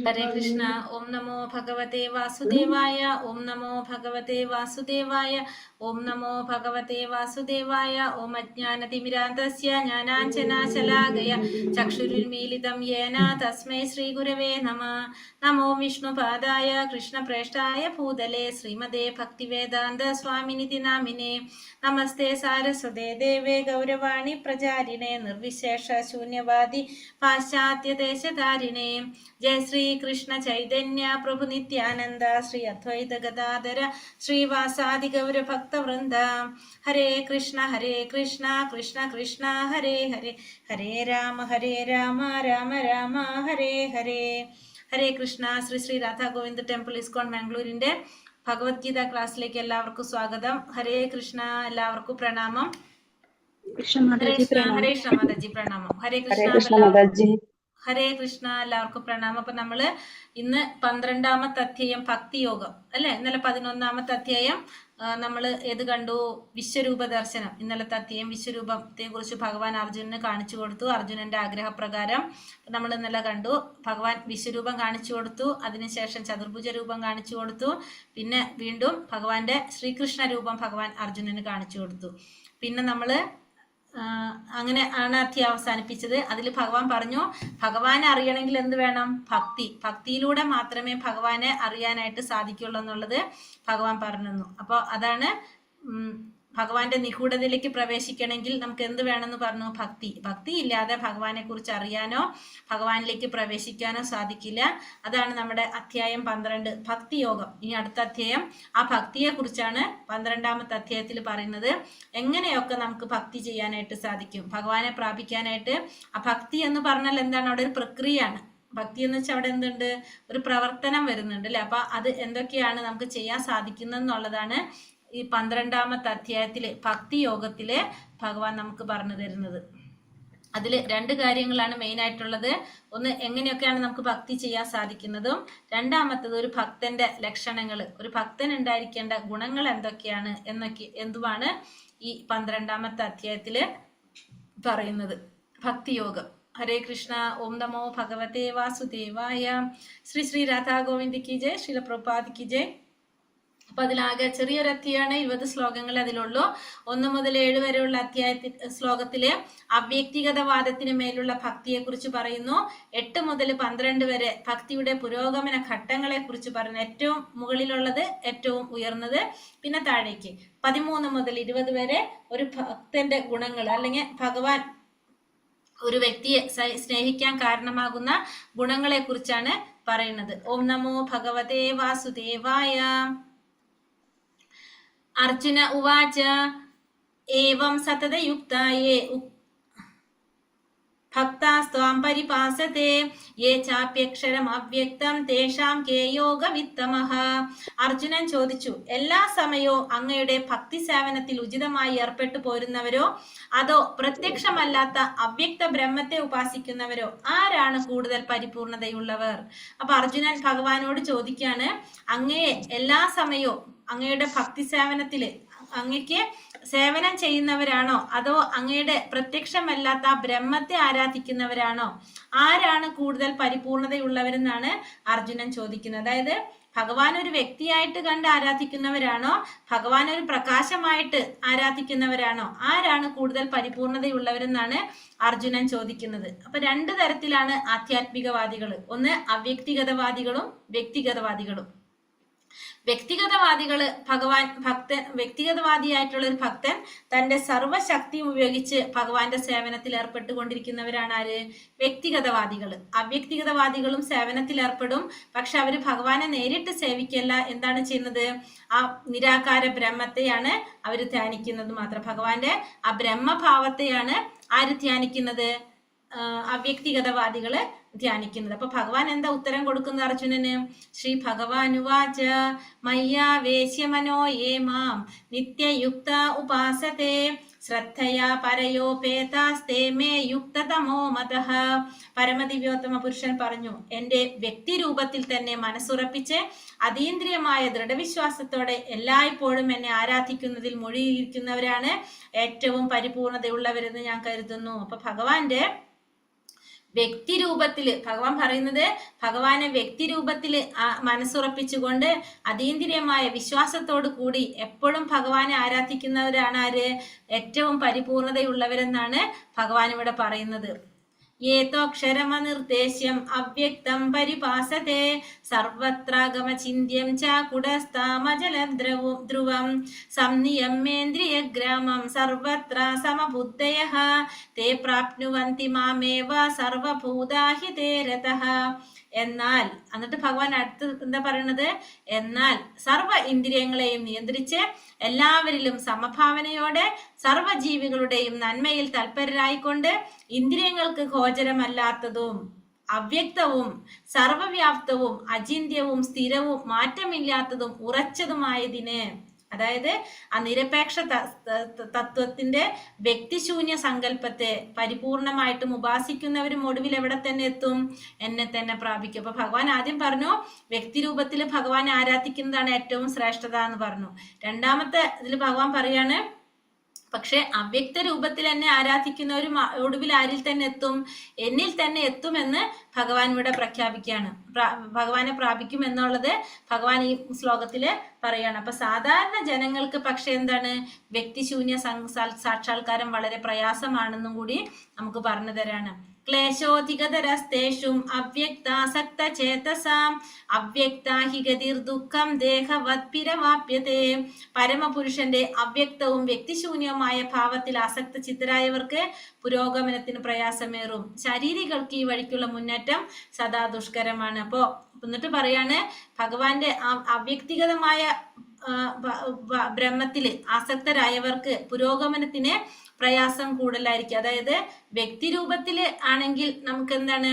हरे कृष्णा। ओम नमो भगवते वासुदेवाय। ओम नमो भगवते वासुदेवाय। ओम नमो भगवते वासुदेवाय। ओम अज्ञानतिमिरान्धस्य ज्ञानाञ्जनशलाकया चक्षुरुन्मीलितं येन तस्मै श्रीगुरवे नमः। नमो विष्णुपादाय कृष्णप्रेष्ठाय भूतले श्रीमते भक्तिवेदान्त स्वामिनिति नामिने। नमस्ते सारस्वते देवे गौरवाणी प्रचारिणे निर्विशेष शून्यवादी पाश्चात्यदेशधारिणे। जय श्री कृष्ण चैतन्य प्रभु नित्यानंद श्री अद्वैत गदाधर श्रीवासादि गौर भक्त वृंद। हरे कृष्ण कृष्ण कृष्ण हरे हरे, हरे राम राम राम हरे हरे. ഹരേ കൃഷ്ണ. ശ്രീ ശ്രീ രാധാ ഗോവിന്ദ് ടെമ്പിൾ ഇസ്കോൺ മാംഗ്ലൂരിന്റെ ഭഗവത്ഗീത ക്ലാസ്സിലേക്ക് എല്ലാവർക്കും സ്വാഗതം. ഹരേ കൃഷ്ണ. എല്ലാവർക്കും പ്രണാമം. ഹരേ കൃഷ്ണ. ഹരേ കൃഷ്ണ മാതാജി പ്രണാമം. ഹരേ കൃഷ്ണ. ഹരേ കൃഷ്ണ. എല്ലാവർക്കും പ്രണാമം. അപ്പൊ നമ്മള് ഇന്ന് 12ാമത്തെ അധ്യായം ഭക്തിയോഗം അല്ലെ. ഇന്നലെ 11ാമത്തെ അധ്യായം നമ്മൾ ഏത് കണ്ടു? വിശ്വരൂപ ദർശനം. ഇന്നലത്തെ അധ്യായം വിശ്വരൂപത്തെ കുറിച്ച് ഭഗവാൻ അർജുനന് കാണിച്ചു കൊടുത്തു. അർജുനന്റെ ആഗ്രഹപ്രകാരം നമ്മൾ ഇന്നലെ കണ്ടു. ഭഗവാൻ വിശ്വരൂപം കാണിച്ചു കൊടുത്തു, അതിനുശേഷം ചതുർഭുജ രൂപം കാണിച്ചു കൊടുത്തു, പിന്നെ വീണ്ടും ഭഗവാന്റെ ശ്രീകൃഷ്ണ രൂപം ഭഗവാൻ അർജുനന് കാണിച്ചു കൊടുത്തു. പിന്നെ നമ്മള് അങ്ങനെ ആണ് അധ്യായം അവസാനിപ്പിച്ചത്. അതിൽ ഭഗവാൻ പറഞ്ഞു, ഭഗവാനെ അറിയണമെങ്കിൽ എന്ത് വേണം? ഭക്തി. ഭക്തിയിലൂടെ മാത്രമേ ഭഗവാനെ അറിയാനായിട്ട് സാധിക്കുള്ളൂ എന്നുള്ളത് ഭഗവാൻ പറഞ്ഞു. അപ്പോൾ അതാണ് ഭഗവാന്റെ നിഗൂഢതയിലേക്ക് പ്രവേശിക്കണമെങ്കിൽ നമുക്ക് എന്ത് വേണമെന്ന് പറഞ്ഞു? ഭക്തി. ഭക്തി ഇല്ലാതെ ഭഗവാനെ കുറിച്ച് അറിയാനോ ഭഗവാനിലേക്ക് പ്രവേശിക്കാനോ സാധിക്കില്ല. അതാണ് നമ്മുടെ അധ്യായം 12 ഭക്തിയോഗം. ഇനി അടുത്ത അധ്യായം ആ ഭക്തിയെ കുറിച്ചാണ് 12ാമത്തെ അധ്യായത്തിൽ പറയുന്നത്. എങ്ങനെയൊക്കെ നമുക്ക് ഭക്തി ചെയ്യാനായിട്ട് സാധിക്കും, ഭഗവാനെ പ്രാപിക്കാനായിട്ട്. ആ ഭക്തി എന്ന് പറഞ്ഞാൽ എന്താണ്? അവിടെ ഒരു പ്രക്രിയയാണ്. ഭക്തി എന്ന് വെച്ചാൽ അവിടെ എന്തുണ്ട്? ഒരു പ്രവർത്തനം വരുന്നുണ്ട് അല്ലെ. അപ്പൊ അത് എന്തൊക്കെയാണ് നമുക്ക് ചെയ്യാൻ സാധിക്കുന്നതെന്നുള്ളതാണ് ഈ 12ാമത്തെ അധ്യായത്തിലെ ഭക്തി യോഗത്തിലെ ഭഗവാൻ നമുക്ക് പറഞ്ഞു തരുന്നത്. അതിൽ 2 കാര്യങ്ങളാണ് മെയിൻ ആയിട്ടുള്ളത്. ഒന്ന്, എങ്ങനെയൊക്കെയാണ് നമുക്ക് ഭക്തി ചെയ്യാൻ സാധിക്കുന്നതും, രണ്ടാമത്തത് ഒരു ഭക്തന്റെ ലക്ഷണങ്ങൾ, ഒരു ഭക്തൻ ഉണ്ടായിരിക്കേണ്ട ഗുണങ്ങൾ എന്തൊക്കെയാണ് എന്തുമാണ് ഈ 12ാമത്തെ അധ്യായത്തില് പറയുന്നത്. ഭക്തിയോഗം. ഹരേ കൃഷ്ണ. ഓം നമോ ഭഗവതേ വാസുദേവായ. ശ്രീ ശ്രീ രാധാ ഗോവിന്ദ് കി ജയ്, ശ്രീല പ്രഭുപാദ് കി ജയ്. അപ്പൊ അതിലാകെ ചെറിയൊരു അധ്യായമാണ്, 20 ശ്ലോകങ്ങൾ അതിലുള്ളൂ. 1 മുതൽ 7 വരെയുള്ള ശ്ലോകത്തില് അവ്യക്തിഗതവാദത്തിന് മേലുള്ള ഭക്തിയെ കുറിച്ച് പറയുന്നു. 8 മുതൽ 12 വരെ ഭക്തിയുടെ പുരോഗമന ഘട്ടങ്ങളെ കുറിച്ച് പറയുന്നു. ഏറ്റവും മുകളിലുള്ളത് ഏറ്റവും ഉയർന്നത്, പിന്നെ താഴേക്ക് 13 മുതൽ 20 വരെ ഒരു ഭക്തന്റെ ഗുണങ്ങൾ, അല്ലെങ്കിൽ ഭഗവാൻ ഒരു വ്യക്തിയെ സ്നേഹിക്കാൻ കാരണമാകുന്ന ഗുണങ്ങളെ കുറിച്ചാണ് പറയുന്നത്. ഓം നമോ ഭഗവതേ വാസുദേവായ. अर्जुन उवाच एवं सततयुक्ताये भक्तास्त्वां परिपासते ये चाप्यक्षरम् अव्यक्तं तेषां के योगवित्तमः. അർജുനൻ ചോദിച്ചു, എല്ലാ സമയവും അങ്ങയുടെ ഭക്തി സേവനത്തിൽ ഉചിതമായി ഏർപ്പെട്ടു പോരുന്നവരോ അതോ പ്രത്യക്ഷമല്ലാത്ത അവ്യക്ത ബ്രഹ്മത്തെ ഉപാസിക്കുന്നവരോ ആരാണ് കൂടുതൽ പരിപൂർണതയുള്ളവർ? അപ്പൊ അർജുനൻ ഭഗവാനോട് ചോദിക്കാണ്, അങ്ങയെ എല്ലാ സമയവും അങ്ങയുടെ ഭക്തി സേവനത്തില് അങ്ങയ്ക്ക് സേവനം ചെയ്യുന്നവരാണോ അതോ അങ്ങയുടെ പ്രത്യക്ഷമല്ലാത്ത ബ്രഹ്മത്തെ ആരാധിക്കുന്നവരാണോ? ആരാണ് കൂടുതൽ പരിപൂർണതയുള്ളവരെന്നാണ് അർജുനൻ ചോദിക്കുന്നത്. അതായത് ഭഗവാൻ ഒരു വ്യക്തിയായിട്ട് കണ്ട് ആരാധിക്കുന്നവരാണോ ഭഗവാൻ ഒരു പ്രകാശമായിട്ട് ആരാധിക്കുന്നവരാണോ? ആരാണ് കൂടുതൽ പരിപൂർണതയുള്ളവരെന്നാണ് അർജുനൻ ചോദിക്കുന്നത്. അപ്പൊ 2 തരത്തിലാണ് ആധ്യാത്മികവാദികൾ. ഒന്ന് അവ്യക്തിഗതവാദികളും വ്യക്തിഗതവാദികളും. വ്യക്തിഗതവാദികള് വ്യക്തിഗതവാദിയായിട്ടുള്ള ഒരു ഭക്തൻ തന്റെ സർവ്വശക്തിയും ഉപയോഗിച്ച് ഭഗവാന്റെ സേവനത്തിൽ ഏർപ്പെട്ടുകൊണ്ടിരിക്കുന്നവരാണ് ആര്? വ്യക്തിഗതവാദികള്. അവ്യക്തിഗതവാദികളും സേവനത്തിൽ ഏർപ്പെടും, പക്ഷെ അവര് ഭഗവാനെ നേരിട്ട് സേവിക്കല്ല. എന്താണ് ചെയ്യുന്നത്? ആ നിരാകാര ബ്രഹ്മത്തെയാണ് അവര് ധ്യാനിക്കുന്നത് മാത്രം. ഭഗവാന്റെ ആ ബ്രഹ്മഭാവത്തെയാണ് ആര് ധ്യാനിക്കുന്നത്? അവ്യക്തിഗതവാദികള് ധ്യാനിക്കുന്നത്. അപ്പൊ ഭഗവാൻ എന്താ ഉത്തരം കൊടുക്കുന്നത് അർജുനന്? ശ്രീ ഭഗവാനുവാച മയ്യാവേശ്യ മനോ യേ മാം നിത്യയുക്ത ഉപാസത്തെ ശ്രദ്ധയാ പരയോപേതാസ്തേ മേ യുക്തതമോ മതഃ. പരമദിവ്യോത്തമ പുരുഷൻ പറഞ്ഞു, എന്റെ വ്യക്തിരൂപത്തിൽ തന്നെ മനസ്സുറപ്പിച്ച് അതീന്ദ്രിയമായ ദൃഢവിശ്വാസത്തോടെ എല്ലായ്പ്പോഴും എന്നെ ആരാധിക്കുന്നതിൽ മുഴുകിയിരിക്കുന്നവരാണ് ഏറ്റവും പരിപൂർണതയുള്ളവരെന്ന് ഞാൻ കരുതുന്നു. അപ്പൊ ഭഗവാന്റെ വ്യക്തിരൂപത്തില് ഭഗവാൻ പറയുന്നത്, ഭഗവാനെ വ്യക്തിരൂപത്തില് മനസ്സുറപ്പിച്ചുകൊണ്ട് അതീന്ദ്രിയമായ വിശ്വാസത്തോടു കൂടി എപ്പോഴും ഭഗവാനെ ആരാധിക്കുന്നവരാണ് ആര്? ഏറ്റവും പരിപൂർണതയുള്ളവരെന്നാണ് ഭഗവാൻ ഇവിടെ പറയുന്നത്. ഏതോക്ഷരമനിർദ്ദേശ്യം അവ്യക്തം പരിപാസത്തെ സർവത്രാഗമചിന്യം ച കുടസ്ഥാമജലധ്രുവം സംനിയമ്യേന്ദ്രിയഗ്രാമം സർവത്ര സമബുദ്ധയഃ തേ പ്രാപ്നുവന്തി മാമേവ സർവഭൂതാഹി രതഃ. എന്നാൽ എന്നിട്ട് ഭഗവാൻ അടുത്ത് എന്താ പറയണത്? എന്നാൽ സർവ ഇന്ദ്രിയങ്ങളെയും നിയന്ത്രിച്ച് എല്ലാവരിലും സമഭാവനയോടെ സർവജീവികളുടെയും നന്മയിൽ തൽപരരായിക്കൊണ്ട് ഇന്ദ്രിയങ്ങൾക്ക് ഗോചരമല്ലാത്തതും അവ്യക്തവും സർവവ്യാപ്തവും അചിന്ത്യവും സ്ഥിരവും മാറ്റമില്ലാത്തതും ഉറച്ചതുമായതിന്, അതായത് ആ നിരപേക്ഷ തത്വത്തിന്റെ വ്യക്തിശൂന്യ സങ്കല്പത്തെ പരിപൂർണമായിട്ടും ഉപാസിക്കുന്നവരും ഒടുവിൽ എവിടെ തന്നെ എത്തും? എന്നെ തന്നെ പ്രാപിക്കും. അപ്പൊ ഭഗവാൻ ആദ്യം പറഞ്ഞു വ്യക്തിരൂപത്തിൽ ഭഗവാനെ ആരാധിക്കുന്നതാണ് ഏറ്റവും ശ്രേഷ്ഠത എന്ന് പറഞ്ഞു. രണ്ടാമത്തെ ഇതിൽ ഭഗവാൻ പറയാണ്, പക്ഷെ അവ്യക്ത രൂപത്തിൽ എന്നെ ആരാധിക്കുന്നവരും ഒടുവിൽ ആരിൽ തന്നെ എത്തും? എന്നിൽ തന്നെ എത്തുമെന്ന് ഭഗവാൻ ഇവിടെ പ്രഖ്യാപിക്കുകയാണ്. ഭഗവാനെ പ്രാപിക്കും എന്നുള്ളത് ഭഗവാൻ ഈ ശ്ലോകത്തില് പറയാണ്. അപ്പൊ സാധാരണ ജനങ്ങൾക്ക് പക്ഷെ എന്താണ്? വ്യക്തിശൂന്യ സാക്ഷാത്കാരം വളരെ പ്രയാസമാണെന്നും കൂടി നമുക്ക് പറഞ്ഞു തരാണ്. ക്ലേശോധികതരസ്തേഷും അവ്യക്താസക്ത ചേതസാം അവ്യക്താഹി ഗതിർ ദുഃഖം ദേഹവത്പിരവാപ്യതേ. പരമപുരുഷന്റെ അവ്യക്തവും വ്യക്തിശൂന്യവുമായ ഭാവത്തിൽ ആസക്ത ചിത്തരായവർക്ക് പുരോഗമനത്തിന് പ്രയാസമേറും. ശാരീരികൾക്ക് ഈ വഴിക്കുള്ള മുന്നേറ്റം സദാ ദുഷ്കരമാണ്. അപ്പോ എന്നിട്ട് പറയാണ്, ഭഗവാന്റെ അവ്യക്തിഗതമായ ബ്രഹ്മത്തില് ആസക്തരായവർക്ക് പുരോഗമനത്തിന് പ്രയാസം കൂടുതലായിരിക്കും. അതായത് വ്യക്തിരൂപത്തില് ആണെങ്കിൽ നമുക്ക് എന്താണ്,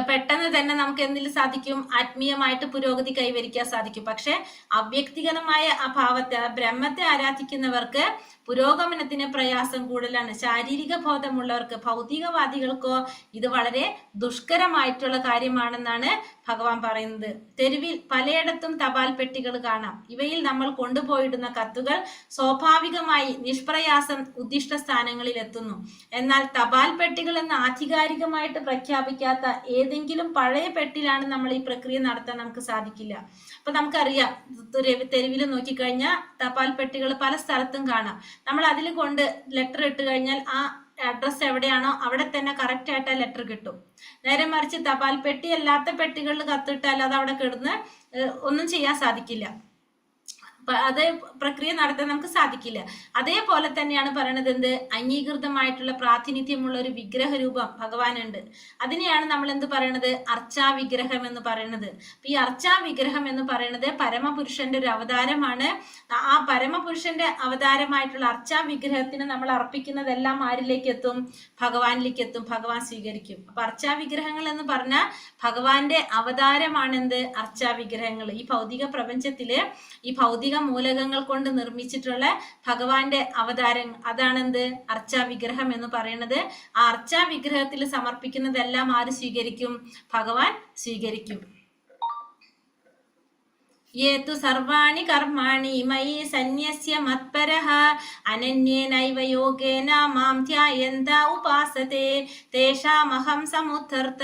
പെട്ടെന്ന് തന്നെ നമുക്ക് എന്തിലും സാധിക്കും? ആത്മീയമായിട്ട് പുരോഗതി കൈവരിക്കാൻ സാധിക്കും. പക്ഷെ അവ്യക്തിഗതമായ ആ ഭാവത്തെ, ആ ബ്രഹ്മത്തെ ആരാധിക്കുന്നവർക്ക് പുരോഗമനത്തിന് പ്രയാസം കൂടുതലാണ്. ശാരീരിക ബോധമുള്ളവർക്ക്, ഭൗതികവാദികൾക്കോ ഇത് വളരെ ദുഷ്കരമായിട്ടുള്ള കാര്യമാണെന്നാണ് ഭഗവാൻ പറയുന്നത്. തെരുവിൽ പലയിടത്തും തപാൽ പെട്ടികൾ കാണാം. ഇവയിൽ നമ്മൾ കൊണ്ടുപോയിടുന്ന കത്തുകൾ സ്വാഭാവികമായി നിഷ്പ്രയാസം ഉദ്ദിഷ്ട സ്ഥാനങ്ങളിൽ എത്തുന്നു. എന്നാൽ തപാൽ പെട്ടികൾ എന്ന് ആധികാരികമായിട്ട് പ്രഖ്യാപിക്കാത്ത ഏതെങ്കിലും പഴയ പെട്ടിലാണ് നമ്മൾ ഈ പ്രക്രിയ നടത്താൻ നമുക്ക് സാധിക്കില്ല. അപ്പൊ നമുക്കറിയാം, തെരുവിൽ നോക്കിക്കഴിഞ്ഞാൽ തപാൽ പെട്ടികൾ പല സ്ഥലത്തും കാണാം. നമ്മൾ അതിൽ കൊണ്ട് ലെറ്റർ ഇട്ട് കഴിഞ്ഞാൽ ആ അഡ്രസ് എവിടെയാണോ അവിടെ തന്നെ കറക്റ്റ് ആയിട്ട് ആ ലെറ്റർ കിട്ടും. നേരെ മറിച്ച് തപാൽ പെട്ടി അല്ലാത്ത പെട്ടികളിൽ കത്തിട്ടാൽ അത് അവിടെ കിടന്ന് ഒന്നും ചെയ്യാൻ സാധിക്കില്ല. അതേ പ്രക്രിയ നടത്താൻ നമുക്ക് സാധിക്കില്ല. അതേപോലെ തന്നെയാണ് പറയണത് എന്ത്? അംഗീകൃതമായിട്ടുള്ള പ്രാതിനിധ്യമുള്ള ഒരു വിഗ്രഹ രൂപം ഭഗവാനുണ്ട്. അതിനെയാണ് നമ്മൾ എന്ത് പറയണത്? അർച്ചാ വിഗ്രഹം എന്ന് പറയുന്നത്. ഈ അർച്ചാ വിഗ്രഹം എന്ന് പറയുന്നത് പരമപുരുഷന്റെ ഒരു അവതാരമാണ്. ആ പരമപുരുഷന്റെ അവതാരമായിട്ടുള്ള അർച്ചാ വിഗ്രഹത്തിന് നമ്മൾ അർപ്പിക്കുന്നതെല്ലാം ആരിലേക്ക് എത്തും? ഭഗവാനിലേക്ക് എത്തും. ഭഗവാൻ സ്വീകരിക്കും. അപ്പൊ അർച്ചാ വിഗ്രഹങ്ങൾ എന്ന് പറഞ്ഞാൽ ഭഗവാന്റെ അവതാരമാണെന്ത്? അർച്ചാ വിഗ്രഹങ്ങൾ. ഈ ഭൗതിക പ്രപഞ്ചത്തില് ഈ ഭൗതിക മൂലകങ്ങൾ കൊണ്ട് നിർമ്മിച്ചിട്ടുള്ള ഭഗവാന്റെ അവതാരം, അതാണെന്ത്? അർച്ചാ വിഗ്രഹം എന്ന് പറയുന്നത്. ആ അർച്ചാ വിഗ്രഹത്തിൽ സമർപ്പിക്കുന്നതെല്ലാം ആര് സ്വീകരിക്കും? ഭഗവാൻ സ്വീകരിക്കും. യേതു സർവാണി കർമാണി മയി സന്യസ്യ മത്പരഃ അനന്യേനൈവ യോഗേന മാം ധ്യായന്ത ഉപാസതേ തേഷാമഹം സമുദ്ധർത്ത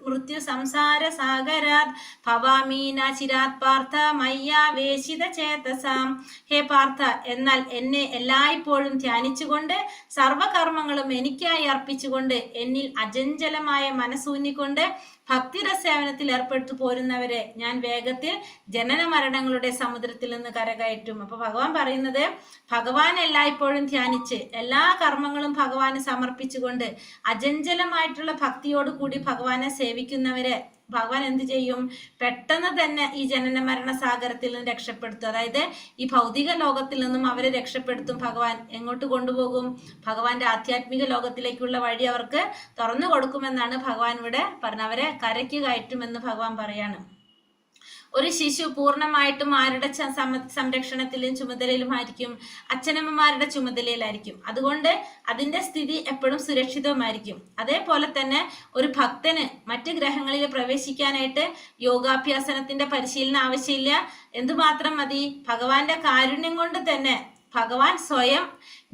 മൃത്യു സംസാര സാഗരാത് ഭവാമി ന ചിരാത് പാർത്ഥ മയ്യാവേശിത ചേതസാം. ഹേ പാർത്ഥ, എന്നാൽ എന്നെ എല്ലായ്പ്പോഴും ധ്യാനിച്ചുകൊണ്ട് സർവകർമ്മങ്ങളും എനിക്കായി അർപ്പിച്ചുകൊണ്ട് എന്നിൽ അചഞ്ചലമായ മനസ്സൂന്നിക്കൊണ്ട് ഭക്തിരസേവനത്തിൽ ഏർപ്പെട്ടു പോരുന്നവരെ ഞാൻ വേഗത്തിൽ ജനന മരണങ്ങളുടെ സമുദ്രത്തിൽ നിന്ന് കരകയറ്റും. അപ്പൊ ഭഗവാൻ പറയുന്നത്, ഭഗവാൻ എല്ലായ്പ്പോഴും ധ്യാനിച്ച് എല്ലാ കർമ്മങ്ങളും ഭഗവാന് സമർപ്പിച്ചുകൊണ്ട് അചഞ്ചലമായിട്ടുള്ള ഭക്തിയോട് കൂടി ഭഗവാനെ സേവിക്കുന്നവരെ ഭഗവാൻ എന്ത് ചെയ്യും? പെട്ടെന്ന് തന്നെ ഈ ജനന മരണ സാഗരത്തിൽ നിന്ന് രക്ഷപ്പെടുത്തും. അതായത് ഈ ഭൗതിക ലോകത്തിൽ നിന്നും അവരെ രക്ഷപ്പെടുത്തും. ഭഗവാൻ എങ്ങോട്ട് കൊണ്ടുപോകും? ഭഗവാന്റെ ആധ്യാത്മിക ലോകത്തിലേക്കുള്ള വഴി അവർക്ക് തുറന്നു കൊടുക്കുമെന്നാണ് ഭഗവാൻ ഇവിടെ പറഞ്ഞത്. അവരെ കരയ്ക്ക് കയറ്റുമെന്ന് ഭഗവാൻ പറയാണ്. ഒരു ശിശു പൂർണ്ണമായിട്ടും ആരുടെ സംരക്ഷണത്തിലും ചുമതലയിലുമായിരിക്കും? അച്ഛനമ്മമാരുടെ ചുമതലയിലായിരിക്കും. അതുകൊണ്ട് അതിന്റെ സ്ഥിതി എപ്പോഴും സുരക്ഷിതവുമായിരിക്കും. അതേപോലെ തന്നെ ഒരു ഭക്തന് മറ്റ് ഗ്രഹങ്ങളിൽ പ്രവേശിക്കാനായിട്ട് യോഗാഭ്യാസനത്തിന്റെ പരിശീലനം ആവശ്യമില്ല. എന്തുമാത്രം മതി? ഭഗവാന്റെ കാരുണ്യം കൊണ്ട് തന്നെ ഭഗവാൻ സ്വയം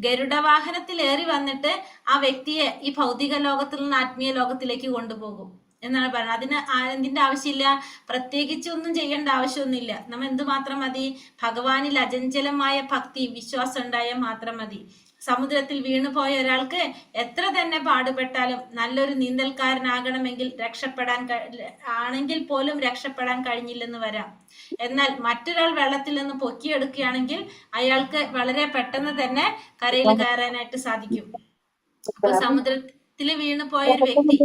ഗരുഡവാഹനത്തിൽ ഏറി വന്നിട്ട് ആ വ്യക്തിയെ ഈ ഭൗതിക ലോകത്തിൽ നിന്ന് ആത്മീയ ലോകത്തിലേക്ക് കൊണ്ടുപോകും എന്നാണ് പറയുന്നത്. അതിന് എന്തിന്റെ ആവശ്യമില്ല? പ്രത്യേകിച്ച് ഒന്നും ചെയ്യേണ്ട ആവശ്യമൊന്നുമില്ല. നമ്മൾ എന്തുമാത്രം മതി? ഭഗവാനിൽ അചഞ്ചലമായ ഭക്തി, വിശ്വാസം ഉണ്ടായാൽ മാത്രം മതി. സമുദ്രത്തിൽ വീണുപോയ ഒരാൾക്ക് എത്ര തന്നെ പാടുപെട്ടാലും നല്ലൊരു നീന്തൽക്കാരനാകണമെങ്കിൽ ആണെങ്കിൽ പോലും രക്ഷപ്പെടാൻ കഴിഞ്ഞില്ലെന്ന് വരാം. എന്നാൽ മറ്റൊരാൾ വെള്ളത്തിൽ നിന്ന് പൊക്കിയെടുക്കുകയാണെങ്കിൽ അയാൾക്ക് വളരെ പെട്ടെന്ന് തന്നെ കരയിൽ കയറാനായിട്ട് സാധിക്കും. അപ്പൊ സമുദ്രത്തിൽ വീണ് പോയ ഒരു വ്യക്തി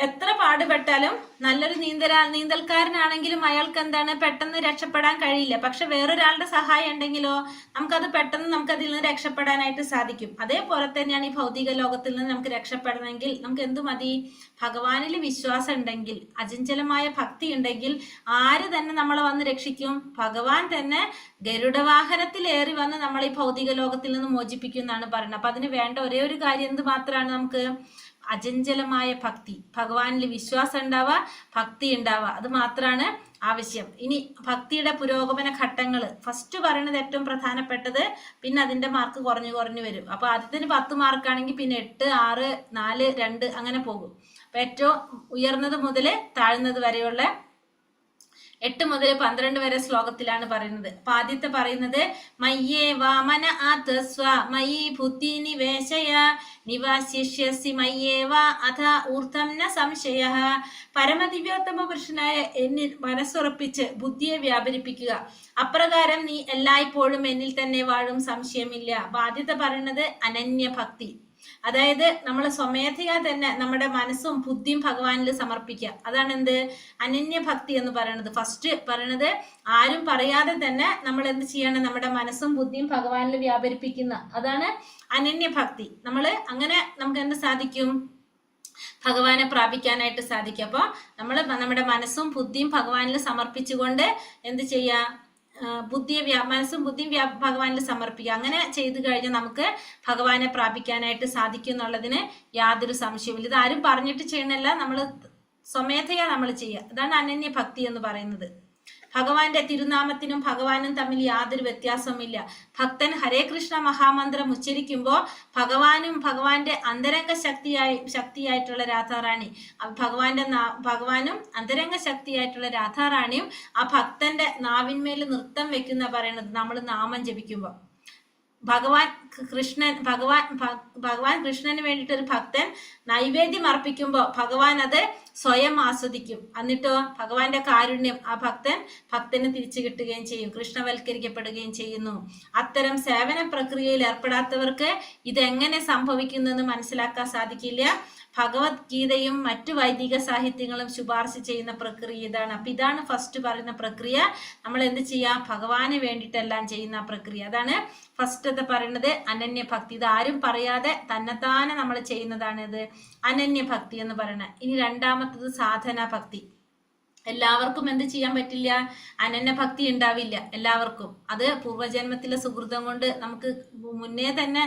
എത്ര പാടുപെട്ടാലും നല്ലൊരു നീന്തൽക്കാരനാണെങ്കിലും അയാൾക്ക് എന്താണ് പെട്ടെന്ന് രക്ഷപ്പെടാൻ കഴിയില്ല. പക്ഷെ വേറൊരാളുടെ സഹായം ഉണ്ടെങ്കിലോ നമുക്കത് പെട്ടെന്ന് നമുക്കതിൽ നിന്ന് രക്ഷപ്പെടാനായിട്ട് സാധിക്കും. അതേപോലെ തന്നെയാണ് ഈ ഭൗതിക ലോകത്തിൽ നിന്ന് നമുക്ക് രക്ഷപ്പെടണമെങ്കിൽ നമുക്ക് എന്തു മതി? ഭഗവാനിൽ വിശ്വാസം ഉണ്ടെങ്കിൽ, അചഞ്ചലമായ ഭക്തി ഉണ്ടെങ്കിൽ ആര് തന്നെ നമ്മളെ വന്ന് രക്ഷിക്കും? ഭഗവാൻ തന്നെ ഗരുഡവാഹനത്തിൽ ഏറി വന്ന് നമ്മൾ ഈ ഭൗതിക ലോകത്തിൽ നിന്ന് മോചിപ്പിക്കും എന്നാണ് പറയുന്നത്. അപ്പൊ അതിന് വേണ്ട ഒരേ ഒരു കാര്യം എന്ത് മാത്രമാണ്? നമുക്ക് അചഞ്ചലമായ ഭക്തി, ഭഗവാനിൽ വിശ്വാസം ഉണ്ടാവുക, ഭക്തി ഉണ്ടാവുക, അത് മാത്രമാണ് ആവശ്യം. ഇനി ഭക്തിയുടെ പുരോഗമന ഘട്ടങ്ങൾ ഫസ്റ്റ് പറയുന്നത് ഏറ്റവും പ്രധാനപ്പെട്ടത്, പിന്നെ അതിന്റെ മാർക്ക് കുറഞ്ഞു കുറഞ്ഞു വരും. അപ്പൊ ആദ്യത്തിന് 10 മാർക്കാണെങ്കിൽ പിന്നെ 8, 6, 4, 2 അങ്ങനെ പോകും. അപ്പൊ ഏറ്റവും ഉയർന്നത് മുതൽ താഴ്ന്നത് വരെയുള്ള 8 മുതൽ 12 വരെ ശ്ലോകത്തിലാണ് പറയുന്നത്. അപ്പൊ ആദ്യത്തെ പറയുന്നത് മയ്യേ വാമന ആതസ്വ മയി ബുദ്ധി നിവേശയ നിവാസിഷ്യസി മയ്യേവ അഥ ഊർധം ന സംശയ. പരമദിവ്യോത്തമ പുരുഷനായ എന്നിൽ മനസ്സുറപ്പിച്ച് ബുദ്ധിയെ വ്യാപരിപ്പിക്കുക. അപ്രകാരം നീ എല്ലായ്പ്പോഴും എന്നിൽ തന്നെ വാഴും, സംശയമില്ല. അപ്പൊ ആദ്യത്തെ പറയുന്നത് അനന്യ ഭക്തി. അതായത് നമ്മൾ സ്വമേധയാ തന്നെ നമ്മുടെ മനസ്സും ബുദ്ധിയും ഭഗവാനിൽ സമർപ്പിക്കുക. അതാണ് എന്ത്? അനന്യ ഭക്തി എന്ന് പറയുന്നത്. ഫസ്റ്റ് പറയണത് ആരും പറയാതെ തന്നെ നമ്മൾ എന്ത് ചെയ്യണം? നമ്മുടെ മനസ്സും ബുദ്ധിയും ഭഗവാനിൽ വ്യാപരിപ്പിക്കുന്ന അതാണ് അനന്യ ഭക്തി. അങ്ങനെ നമുക്ക് എന്ത് സാധിക്കും? ഭഗവാനെ പ്രാപിക്കാനായിട്ട് സാധിക്കും. അപ്പോൾ നമ്മൾ നമ്മുടെ മനസ്സും ബുദ്ധിയും ഭഗവാനിൽ സമർപ്പിച്ചുകൊണ്ട് എന്ത് ചെയ്യാ? മനസ്സും ബുദ്ധിയും ഭഗവാനിൽ സമർപ്പിക്കുക. അങ്ങനെ ചെയ്തു കഴിഞ്ഞാൽ നമുക്ക് ഭഗവാനെ പ്രാപിക്കാനായിട്ട് സാധിക്കും എന്നുള്ളതിന് യാതൊരു സംശയവുമില്ല. ഇത് ആരും പറഞ്ഞിട്ട് ചെയ്യണല്ല, നമ്മൾ സ്വമേധയാ നമ്മൾ ചെയ്യുക. അതാണ് അനന്യ ഭക്തി എന്ന് പറയുന്നത്. ഭഗവാന്റെ തിരുനാമത്തിനും ഭഗവാനും തമ്മിൽ യാതൊരു വ്യത്യാസവുമില്ല. ഭക്തൻ ഹരേ കൃഷ്ണ മഹാമന്ത്രം ഉച്ചരിക്കുമ്പോൾ ഭഗവാന്റെ അന്തരംഗ ശക്തിയായിട്ടുള്ള രാധാറാണി, ഭഗവാനും അന്തരംഗ ശക്തിയായിട്ടുള്ള രാധാറാണിയും ആ ഭക്തന്റെ നാവിന്മേൽ നൃത്തം വെക്കുന്ന പറയുന്നത് നമ്മൾ നാമം ജപിക്കുമ്പോൾ. ഭഗവാൻ കൃഷ്ണന് വേണ്ടിയിട്ട് ഒരു ഭക്തൻ നൈവേദ്യം അർപ്പിക്കുമ്പോൾ ഭഗവാൻ അത് സ്വയം ആസ്വദിക്കും. എന്നിട്ടോ ഭഗവാന്റെ കാരുണ്യം ആ ഭക്തന് തിരിച്ചു കിട്ടുകയും ചെയ്യും, കൃഷ്ണവൽക്കരിക്കപ്പെടുകയും ചെയ്യുന്നു. അത്തരം സേവന പ്രക്രിയയിൽ ഏർപ്പെടാത്തവർക്ക് ഇതെങ്ങനെ സംഭവിക്കുന്നു എന്ന് മനസ്സിലാക്കാൻ സാധിക്കില്ല. ഭഗവത്ഗീതയും മറ്റു വൈദിക സാഹിത്യങ്ങളും ശുപാർശ ചെയ്യുന്ന പ്രക്രിയ ഇതാണ്. അപ്പൊ ഇതാണ് ഫസ്റ്റ് പറയുന്ന പ്രക്രിയ. നമ്മൾ എന്ത് ചെയ്യാം? ഭഗവാന് വേണ്ടിയിട്ടെല്ലാം ചെയ്യുന്ന പ്രക്രിയ. അതാണ് ഫസ്റ്റത്തെ പറയുന്നത് അനന്യഭക്തി. ഇത് ആരും പറയാതെ തന്നെത്താനെ നമ്മൾ ചെയ്യുന്നതാണ് ഇത് അനന്യഭക്തി എന്ന് പറയുന്നത്. ഇനി രണ്ടാമത്തത് സാധന ഭക്തി. എല്ലാവർക്കും എന്ത് ചെയ്യാൻ പറ്റില്ല? അനന്യഭക്തി ഉണ്ടാവില്ല എല്ലാവർക്കും. അത് പൂർവ്വജന്മത്തിലെ സുഹൃതം കൊണ്ട് നമുക്ക് മുന്നേ തന്നെ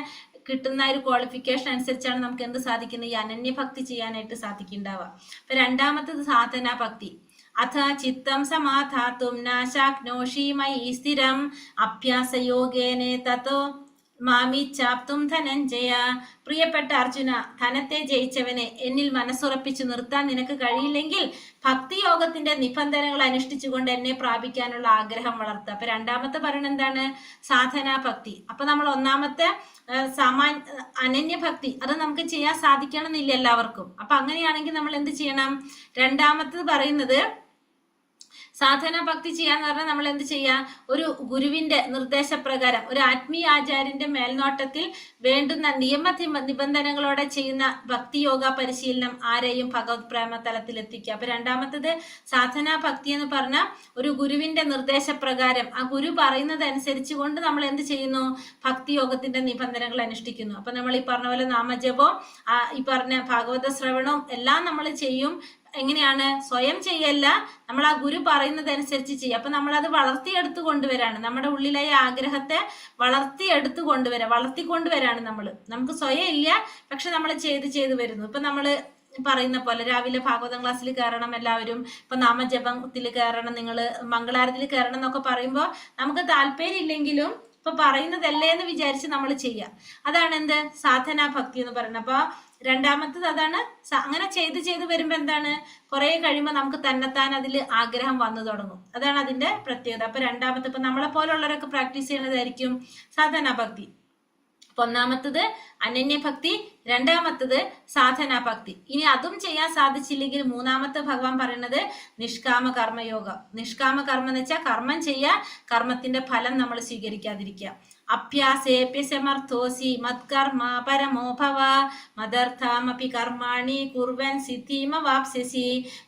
കിട്ടുന്ന ഒരു ക്വാളിഫിക്കേഷൻ അനുസരിച്ചാണ് നമുക്ക് എന്ത് സാധിക്കുന്നത്? ഈ അനന്യഭക്തി ചെയ്യാനായിട്ട് സാധിക്കുന്നുണ്ടാവുക. അപ്പൊ രണ്ടാമത്തത് സാധന ഭക്തി. അഥ ചിത്തം സമാധാതും നാശാഗ്നോഷി മയി സ്ഥിരം അഭ്യാസയോഗേനേ തതോ മാമി ചാപ്തും ധനഞ്ജയ. പ്രിയപ്പെട്ട അർജുന, ധനത്തെ ജയിച്ചവനെ എന്നിൽ മനസ്സുറപ്പിച്ചു നിർത്താൻ നിനക്ക് കഴിയില്ലെങ്കിൽ ഭക്തിയോഗത്തിന്റെ നിബന്ധനകൾ അനുഷ്ഠിച്ചുകൊണ്ട് എന്നെ പ്രാപിക്കാനുള്ള ആഗ്രഹം വളർത്തുക. അപ്പൊ രണ്ടാമത്തെ പറയുന്നത് എന്താണ്? സാധനാ ഭക്തി. അപ്പൊ നമ്മൾ ഒന്നാമത്തെ അനന്യഭക്തി അത് നമുക്ക് ചെയ്യാൻ സാധിക്കണമെന്നില്ല എല്ലാവർക്കും. അപ്പൊ അങ്ങനെയാണെങ്കിൽ നമ്മൾ എന്ത് ചെയ്യണം? രണ്ടാമത്തത് പറയുന്നത് സാധന ഭക്തി ചെയ്യാന്ന് പറഞ്ഞാൽ നമ്മൾ എന്ത് ചെയ്യാ, ഒരു ഗുരുവിന്റെ നിർദ്ദേശപ്രകാരം ഒരു ആത്മീയ ആചാര്യന്റെ മേൽനോട്ടത്തിൽ വേണ്ടുന്ന നിബന്ധനകളോടെ ചെയ്യുന്ന ഭക്തിയോഗ പരിശീലനം ആരെയും ഭഗവത് പ്രേമ തലത്തിൽ എത്തിക്കുക. അപ്പൊ രണ്ടാമത്തത് സാധനാ ഭക്തി എന്ന് പറഞ്ഞാൽ ഒരു ഗുരുവിന്റെ നിർദ്ദേശപ്രകാരം ആ ഗുരു പറയുന്നത് അനുസരിച്ച് കൊണ്ട് നമ്മൾ എന്ത് ചെയ്യുന്നു, ഭക്തിയോഗത്തിന്റെ നിബന്ധനകൾ അനുഷ്ഠിക്കുന്നു. അപ്പൊ നമ്മൾ ഈ പറഞ്ഞ പോലെ നാമജപവും ഈ പറഞ്ഞ ഭാഗവത ശ്രവണവും എല്ലാം നമ്മൾ ചെയ്യും. എങ്ങനെയാണ്, സ്വയം ചെയ്യല്ല, നമ്മൾ ആ ഗുരു പറയുന്നത് അനുസരിച്ച് ചെയ്യുക. അപ്പൊ നമ്മൾ അത് വളർത്തിയെടുത്തു കൊണ്ടുവരാണ്, നമ്മുടെ ഉള്ളിലായ ആഗ്രഹത്തെ വളർത്തിക്കൊണ്ടുവരാണ് നമുക്ക് സ്വയം ഇല്ല, പക്ഷെ നമ്മൾ ചെയ്ത് വരുന്നു. ഇപ്പൊ നമ്മള് പറയുന്ന പോലെ രാവിലെ ഭാഗവതം ക്ലാസ്സിൽ കയറണം എല്ലാവരും, ഇപ്പൊ നാമജപത്തിൽ കയറണം, നിങ്ങൾ മംഗളാരതിൽ കയറണം എന്നൊക്കെ പറയുമ്പോൾ നമുക്ക് താല്പര്യം ഇല്ലെങ്കിലും ഇപ്പൊ പറയുന്നതല്ലേ എന്ന് വിചാരിച്ച് നമ്മൾ ചെയ്യാം. അതാണ് എന്ത്, സാധനാ ഭക്തി എന്ന് പറയുന്നത്. അപ്പൊ രണ്ടാമത്തത് അതാണ്. അങ്ങനെ ചെയ്ത് വരുമ്പോ എന്താണ്, കുറെ കഴിയുമ്പോൾ നമുക്ക് തന്നെത്താൻ അതിൽ ആഗ്രഹം വന്നു തുടങ്ങും. അതാണ് അതിന്റെ പ്രത്യേകത. അപ്പൊ രണ്ടാമത്തെ ഇപ്പൊ നമ്മളെ പോലുള്ളവരൊക്കെ പ്രാക്ടീസ് ചെയ്യുന്നതായിരിക്കും സാധനാ ഭക്തി. ഒന്നാമത്തത് അനന്യഭക്തി, രണ്ടാമത്തത് സാധനാ ഭക്തി. ഇനി അതും ചെയ്യാൻ സാധിച്ചില്ലെങ്കിൽ മൂന്നാമത്തെ ഭഗവാൻ പറയുന്നത് നിഷ്കാമ കർമ്മയോഗം. നിഷ്കാമ കർമ്മം എന്ന് വെച്ചാൽ കർമ്മം ചെയ്യുക, കർമ്മത്തിന്റെ ഫലം നമ്മൾ സ്വീകരിക്കാതിരിക്കുക. അഭ്യാസേപ്യസമർത്ഥോസി മത്കർമ്മ പരമോ ഭവ മദർത്ഥാമപി കർമാണി കുർവൻ സിദ്ധിമ വാപ്സ്യസി.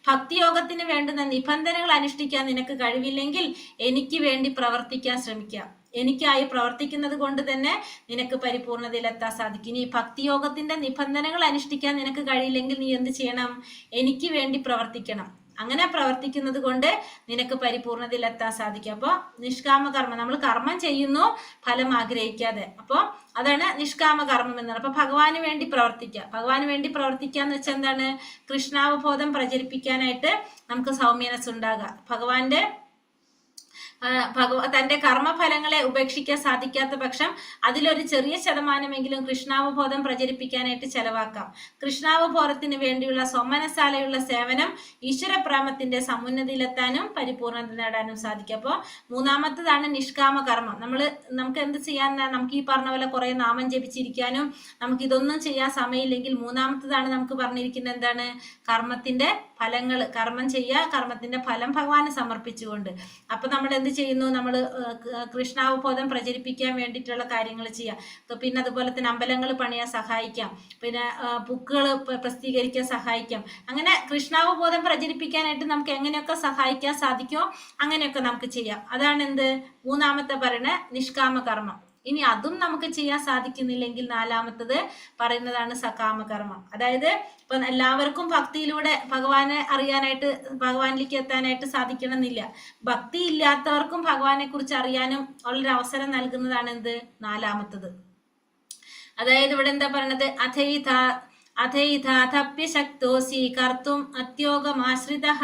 ഭക്തിയോഗത്തിന് വേണ്ടുന്ന നിബന്ധനകൾ അനുഷ്ഠിക്കാൻ നിനക്ക് കഴിവില്ലെങ്കിൽ എനിക്ക് വേണ്ടി പ്രവർത്തിക്കാൻ ശ്രമിക്കുക. എനിക്കായി പ്രവർത്തിക്കുന്നത് കൊണ്ട് തന്നെ നിനക്ക് പരിപൂർണതയിലെത്താൻ സാധിക്കും. ഇനി ഭക്തിയോഗത്തിന്റെ നിബന്ധനകൾ അനുഷ്ഠിക്കാൻ നിനക്ക് കഴിയില്ലെങ്കിൽ നീ എന്ത് ചെയ്യണം, എനിക്ക് വേണ്ടി പ്രവർത്തിക്കണം. അങ്ങനെ പ്രവർത്തിക്കുന്നത് കൊണ്ട് നിനക്ക് പരിപൂർണതയിലെത്താൻ സാധിക്കും. അപ്പൊ നിഷ്കാമ കർമ്മം, നമ്മൾ കർമ്മം ചെയ്യുന്നു ഫലം ആഗ്രഹിക്കാതെ. അപ്പൊ അതാണ് നിഷ്കാമ കർമ്മം എന്ന്. അപ്പൊ ഭഗവാന് വേണ്ടി പ്രവർത്തിക്കുക. ഭഗവാന് വേണ്ടി പ്രവർത്തിക്കുക എന്ന് വെച്ചാൽ എന്താണ്, കൃഷ്ണാവബോധം പ്രചരിപ്പിക്കാനായിട്ട് നമുക്ക് സൗമ്യനസ്സുണ്ടാകുക. ഭഗവാന്റെ തന്റെ കർമ്മഫലങ്ങളെ ഉപേക്ഷിക്കാൻ സാധിക്കാത്ത പക്ഷം അതിലൊരു ചെറിയ ശതമാനമെങ്കിലും കൃഷ്ണാവബോധം പ്രചരിപ്പിക്കാനായിട്ട് ചെലവാക്കാം. കൃഷ്ണാവബോധത്തിന് വേണ്ടിയുള്ള സ്വമനസാലയുള്ള സേവനം ഈശ്വരപ്രേമത്തിന്റെ സമുന്നതിയിലെത്താനും പരിപൂർണത നേടാനും സാധിക്കും. അപ്പോൾ മൂന്നാമത്തതാണ് നിഷ്കാമ കർമ്മം. നമുക്ക് എന്ത് ചെയ്യാൻ, നമുക്ക് ഈ പറഞ്ഞ പോലെ കുറെ നാമം ജപിച്ചിരിക്കാനും നമുക്ക് ഇതൊന്നും ചെയ്യാൻ സമയമില്ലെങ്കിൽ മൂന്നാമത്തതാണ് നമുക്ക് പറഞ്ഞിരിക്കുന്നത് എന്താണ്, കർമ്മത്തിന്റെ ഫലങ്ങൾ, കർമ്മം ചെയ്യുക, കർമ്മത്തിന്റെ ഫലം ഭഗവാന് സമർപ്പിച്ചുകൊണ്ട്. അപ്പൊ നമ്മൾ എന്ത് ചെയ്യുന്നു, നമ്മൾ കൃഷ്ണാവബോധം പ്രചരിപ്പിക്കാൻ വേണ്ടിയിട്ടുള്ള കാര്യങ്ങൾ ചെയ്യാം. പിന്നെ അതുപോലെ തന്നെ അമ്പലങ്ങൾ പണിയാൻ സഹായിക്കാം, പിന്നെ ബുക്കുകൾ പ്രസിദ്ധീകരിക്കാൻ സഹായിക്കാം. അങ്ങനെ കൃഷ്ണാവബോധം പ്രചരിപ്പിക്കാനായിട്ട് നമുക്ക് എങ്ങനെയൊക്കെ സഹായിക്കാൻ സാധിക്കുമോ അങ്ങനെയൊക്കെ നമുക്ക് ചെയ്യാം. അതാണ് എന്ത്, മൂന്നാമത്തെ പറയുന്ന നിഷ്കാമ കർമ്മം. ഇനി അതും നമുക്ക് ചെയ്യാൻ സാധിക്കുന്നില്ലെങ്കിൽ നാലാമത്തത് പറയുന്നതാണ് സകാമ കർമ്മം. അതായത് ഇപ്പൊ എല്ലാവർക്കും ഭക്തിയിലൂടെ ഭഗവാനെ അറിയാനായിട്ട്, ഭഗവാനിലേക്ക് എത്താനായിട്ട് സാധിക്കണമെന്നില്ല. ഭക്തി ഇല്ലാത്തവർക്കും ഭഗവാനെ കുറിച്ച് അറിയാനും ഉള്ളൊരു അവസരം നൽകുന്നതാണ് എന്ത്, നാലാമത്തത്. അതായത് ഇവിടെ എന്താ പറയണത്, അഥൈഥാഥപ്യശക്തോസി കർത്തും അത്യോഗമാശ്രിതഃ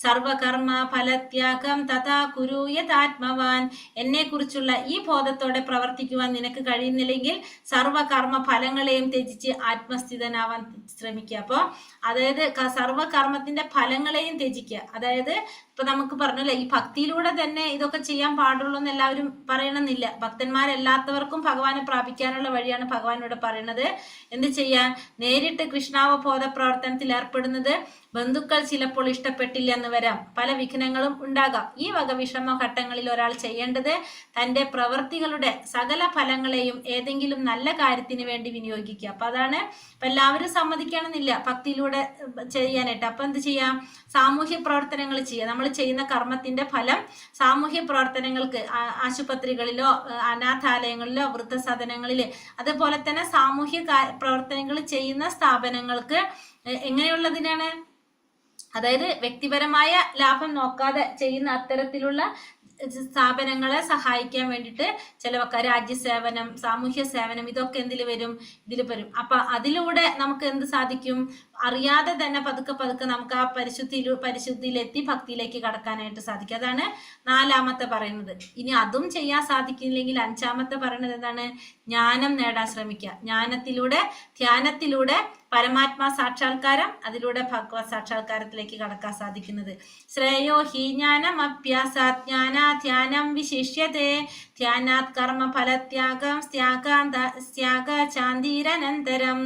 സർവകർമ്മ ഫലത്യാഗം തഥാ കുരു യഥാത്മവാൻ. എന്നെ കുറിച്ചുള്ള ഈ ബോധത്തോടെ പ്രവർത്തിക്കുവാൻ നിനക്ക് കഴിയുന്നില്ലെങ്കിൽ സർവകർമ്മ ഫലങ്ങളെയും ത്യജിച്ച് ആത്മസ്ഥിതനാവാൻ ശ്രമിക്കുക. അപ്പൊ അതായത് സർവകർമ്മത്തിന്റെ ഫലങ്ങളെയും ത്യജിക്കുക. അതായത് ഇപ്പൊ നമുക്ക് പറഞ്ഞല്ലോ, ഈ ഭക്തിയിലൂടെ തന്നെ ഇതൊക്കെ ചെയ്യാൻ പാടുള്ളൂ എന്ന് എല്ലാവരും പറയണമെന്നില്ല. ഭക്തന്മാരല്ലാത്തവർക്കും ഭഗവാനെ പ്രാപിക്കാനുള്ള വഴിയാണ് ഭഗവാൻ ഇവിടെ പറയുന്നത്. എന്ത് ചെയ്യാൻ, നേരിട്ട് കൃഷ്ണാവബോധ പ്രവർത്തനത്തിൽ ഏർപ്പെടുന്നത് ബന്ധുക്കൾ ചിലപ്പോൾ ഇഷ്ടപ്പെട്ടില്ല എന്ന് വരാം, പല വിഘ്നങ്ങളും ഉണ്ടാകാം. ഈ വക വിഷമഘട്ടങ്ങളിൽ ഒരാൾ ചെയ്യേണ്ടത് തന്റെ പ്രവൃത്തികളുടെ സകല ഫലങ്ങളെയും ഏതെങ്കിലും നല്ല കാര്യത്തിന് വേണ്ടി വിനിയോഗിക്കുക. അപ്പൊ അതാണ് ഇപ്പൊ എല്ലാവരും സമ്മതിക്കണമെന്നില്ല ഭക്തിയിലൂടെ ചെയ്യാനായിട്ട്. അപ്പൊ എന്ത് ചെയ്യാം, സാമൂഹ്യ പ്രവർത്തനങ്ങൾ ചെയ്യുക. നമ്മൾ ചെയ്യുന്ന കർമ്മത്തിന്റെ ഫലം സാമൂഹ്യ പ്രവർത്തനങ്ങൾക്ക്, ആശുപത്രികളിലോ അനാഥാലയങ്ങളിലോ വൃദ്ധസദനങ്ങളില്, അതുപോലെ തന്നെ സാമൂഹ്യ പ്രവർത്തനങ്ങൾ ചെയ്യുന്ന സ്ഥാപനങ്ങൾക്ക് എങ്ങനെയുള്ളതിനാണ്, അതായത് വ്യക്തിപരമായ ലാഭം നോക്കാതെ ചെയ്യുന്ന അത്തരത്തിലുള്ള സ്ഥാപനങ്ങളെ സഹായിക്കാൻ വേണ്ടിയിട്ട് ചിലവൊക്കെ രാജ്യസേവനം, സാമൂഹ്യ സേവനം, ഇതൊക്കെ ഇതിൽ വരും. അപ്പൊ അതിലൂടെ നമുക്ക് എന്ത് സാധിക്കും, അറിയാതെ തന്നെ പതുക്കെ നമുക്ക് ആ പരിശുദ്ധിയിലെത്തി ഭക്തിയിലേക്ക് കടക്കാനായിട്ട് സാധിക്കും. അതാണ് നാലാമത്തെ പറയുന്നത്. ഇനി അതും ചെയ്യാൻ സാധിക്കില്ലെങ്കിൽ അഞ്ചാമത്തെ പറയുന്നത് എന്താണ്, ജ്ഞാനം നേടാൻ ശ്രമിക്കുക. ധ്യാനത്തിലൂടെ പരമാത്മാ സാക്ഷാത്കാരം, അതിലൂടെ ഭഗവത് സാക്ഷാത്കാരത്തിലേക്ക് കടക്കാൻ സാധിക്കുന്നത്. ശ്രേയോ ഹി ജ്ഞാനം അഭ്യാസാത് ജ്ഞാനാധ്യാനം വിശിഷ്യതേ ധ്യാനാത് കർമ്മ ഫലത്യാഗം ചാന്തീരനന്തരം.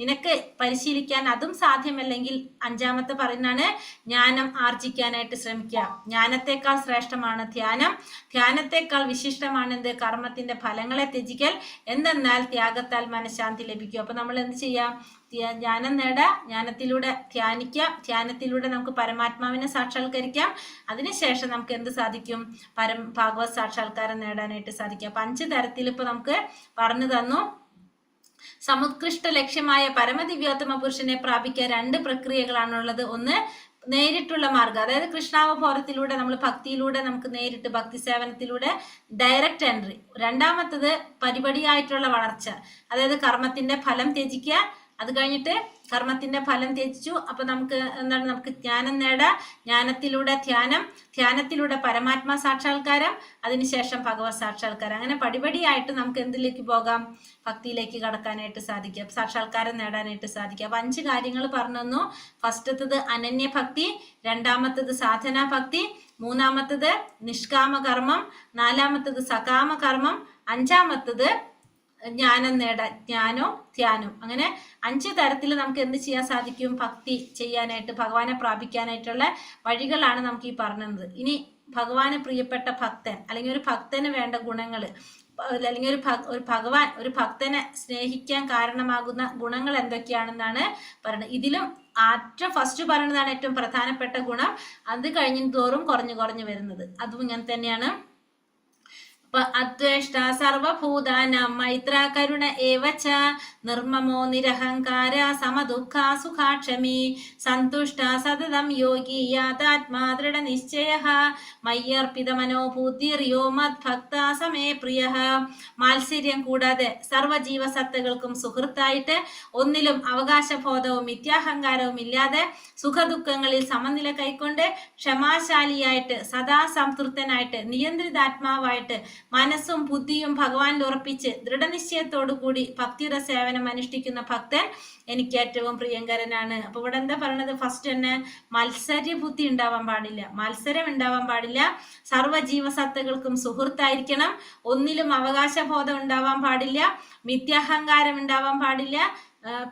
നിനക്ക് പരിശീലിക്കാൻ അതും സാധ്യമല്ലെങ്കിൽ അഞ്ചാമത്തെ പറയുന്നതാണ് ജ്ഞാനം ആർജിക്കാനായിട്ട് ശ്രമിക്കുക. ജ്ഞാനത്തെക്കാൾ ശ്രേഷ്ഠമാണ് ധ്യാനം, ധ്യാനത്തെക്കാൾ വിശിഷ്ടമാണ് എന്ത്? കർമ്മത്തിന്റെ ഫലങ്ങളെ ത്യജിക്കൽ. എന്തെന്നാൽ ത്യാഗത്താൽ മനഃശാന്തി ലഭിക്കും. അപ്പൊ നമ്മൾ എന്ത് ചെയ്യാം? ജ്ഞാനം നേടാം, ജ്ഞാനത്തിലൂടെ ധ്യാനിക്കാം, ധ്യാനത്തിലൂടെ നമുക്ക് പരമാത്മാവിനെ സാക്ഷാത്കരിക്കാം. അതിനുശേഷം നമുക്ക് എന്ത് സാധിക്കും? ഭാഗവത് സാക്ഷാത്കാരം നേടാനായിട്ട് സാധിക്കും. അപ്പൊ 5 തരത്തിൽ ഇപ്പൊ നമുക്ക് പറഞ്ഞു തന്നു. സമുത്കൃഷ്ട ലക്ഷ്യമായ പരമദിവ്യോത്തമ പുരുഷനെ പ്രാപിക്കാൻ 2 പ്രക്രിയകളാണുള്ളത്. ഒന്ന് നേരിട്ടുള്ള മാർഗം, അതായത് കൃഷ്ണാവബോധത്തിലൂടെ, നമ്മൾ ഭക്തിയിലൂടെ നമുക്ക് നേരിട്ട് ഭക്തി സേവനത്തിലൂടെ ഡയറക്റ്റ് എൻട്രി. രണ്ടാമത്തത് പരിപടിയായിട്ടുള്ള വളർച്ച, അതായത് കർമ്മത്തിന്റെ ഫലം ത്യജിക്കുക. അത് കഴിഞ്ഞിട്ട് കർമ്മത്തിന്റെ ഫലം ത്യജിച്ചു, അപ്പൊ നമുക്ക് എന്താണ്? നമുക്ക് ജ്ഞാനം നേടാം, ജ്ഞാനത്തിലൂടെ ധ്യാനം, ധ്യാനത്തിലൂടെ പരമാത്മാ സാക്ഷാത്കാരം, അതിനുശേഷം ഭഗവത് സാക്ഷാത്കാരം. അങ്ങനെ പടിപടിയായിട്ട് നമുക്ക് എന്തിലേക്ക് പോകാം? ഭക്തിയിലേക്ക് കടക്കാനായിട്ട് സാധിക്കും, സാക്ഷാത്കാരം നേടാനായിട്ട് സാധിക്കും. അപ്പൊ 5 കാര്യങ്ങൾ പറഞ്ഞു തന്നു. ഫസ്റ്റത്തത് അനന്യ ഭക്തി, രണ്ടാമത്തത് സാധനാ ഭക്തി, മൂന്നാമത്തത് നിഷ്കാമ കർമ്മം, നാലാമത്തത് സകാമ കർമ്മം, അഞ്ചാമത്തത് ജ്ഞാനം നേടാൻ, ജ്ഞാനവും ധ്യാനവും. അങ്ങനെ 5 തരത്തിൽ നമുക്ക് എന്ത് ചെയ്യാൻ സാധിക്കും? ഭക്തി ചെയ്യാനായിട്ട്, ഭഗവാനെ പ്രാപിക്കാനായിട്ടുള്ള വഴികളാണ് നമുക്ക് ഈ പറഞ്ഞത്. ഇനി ഭഗവാന് പ്രിയപ്പെട്ട ഭക്തൻ, അല്ലെങ്കിൽ ഒരു ഭക്തന് വേണ്ട ഗുണങ്ങൾ, അല്ലെങ്കിൽ ഒരു ഭക്തനെ സ്നേഹിക്കാൻ കാരണമാകുന്ന ഗുണങ്ങൾ എന്തൊക്കെയാണെന്നാണ് പറയുന്നത്. ഇതിലും ഏറ്റവും ഫസ്റ്റ് പറയുന്നതാണ് ഏറ്റവും പ്രധാനപ്പെട്ട ഗുണം. അത് കഴിഞ്ഞ തോറും കുറഞ്ഞു വരുന്നത്. അതും ഇങ്ങനെ തന്നെയാണ്. അദ്വേഷ്ട സർവഭൂതാനാം മൈത്ര കരുണ ഏവച നിർമ്മമോ നിരഹങ്കാര സമദുഃഖ സുഖാക്ഷമി സന്തുഷ്ട സതതം യോഗി യാതാത്മാ ദൃഢ നിശ്ചയഃ മയ്യർപ്പിത മനോഭൂതിർയോ മദ്ഭക്ത സമേ പ്രിയഃ. മാത്സര്യം കൂടാതെ സർവജീവസത്തകൾക്കും സുഹൃത്തായിട്ട്, ഒന്നിലും അവകാശബോധവും മിഥ്യാഹങ്കാരവും ഇല്ലാതെ, സുഖദുഃഖങ്ങളിൽ സമനില കൈക്കൊണ്ട്, ക്ഷമാശാലിയായിട്ട്, സദാ സംതൃപ്തനായിട്ട്, നിയന്ത്രിതാത്മാവായിട്ട്, മനസ്സും ബുദ്ധിയും ഭഗവാനിൽ ഉറപ്പിച്ച് ദൃഢനിശ്ചയത്തോടു കൂടി ഭക്തിയുടെ സേവനം അനുഷ്ഠിക്കുന്ന ഭക്തൻ എനിക്ക് ഏറ്റവും പ്രിയങ്കരനാണ്. അപ്പൊ ഇവിടെ എന്താ പറയണത്? ഫസ്റ്റ് തന്നെ മത്സര ബുദ്ധി ഉണ്ടാവാൻ പാടില്ല, മത്സരം ഉണ്ടാവാൻ പാടില്ല, സർവ്വജീവസത്തകൾക്കും സുഹൃത്തായിരിക്കണം, ഒന്നിലും അവകാശബോധം ഉണ്ടാവാൻ പാടില്ല, മിഥ്യാഹങ്കാരം ഉണ്ടാവാൻ പാടില്ല,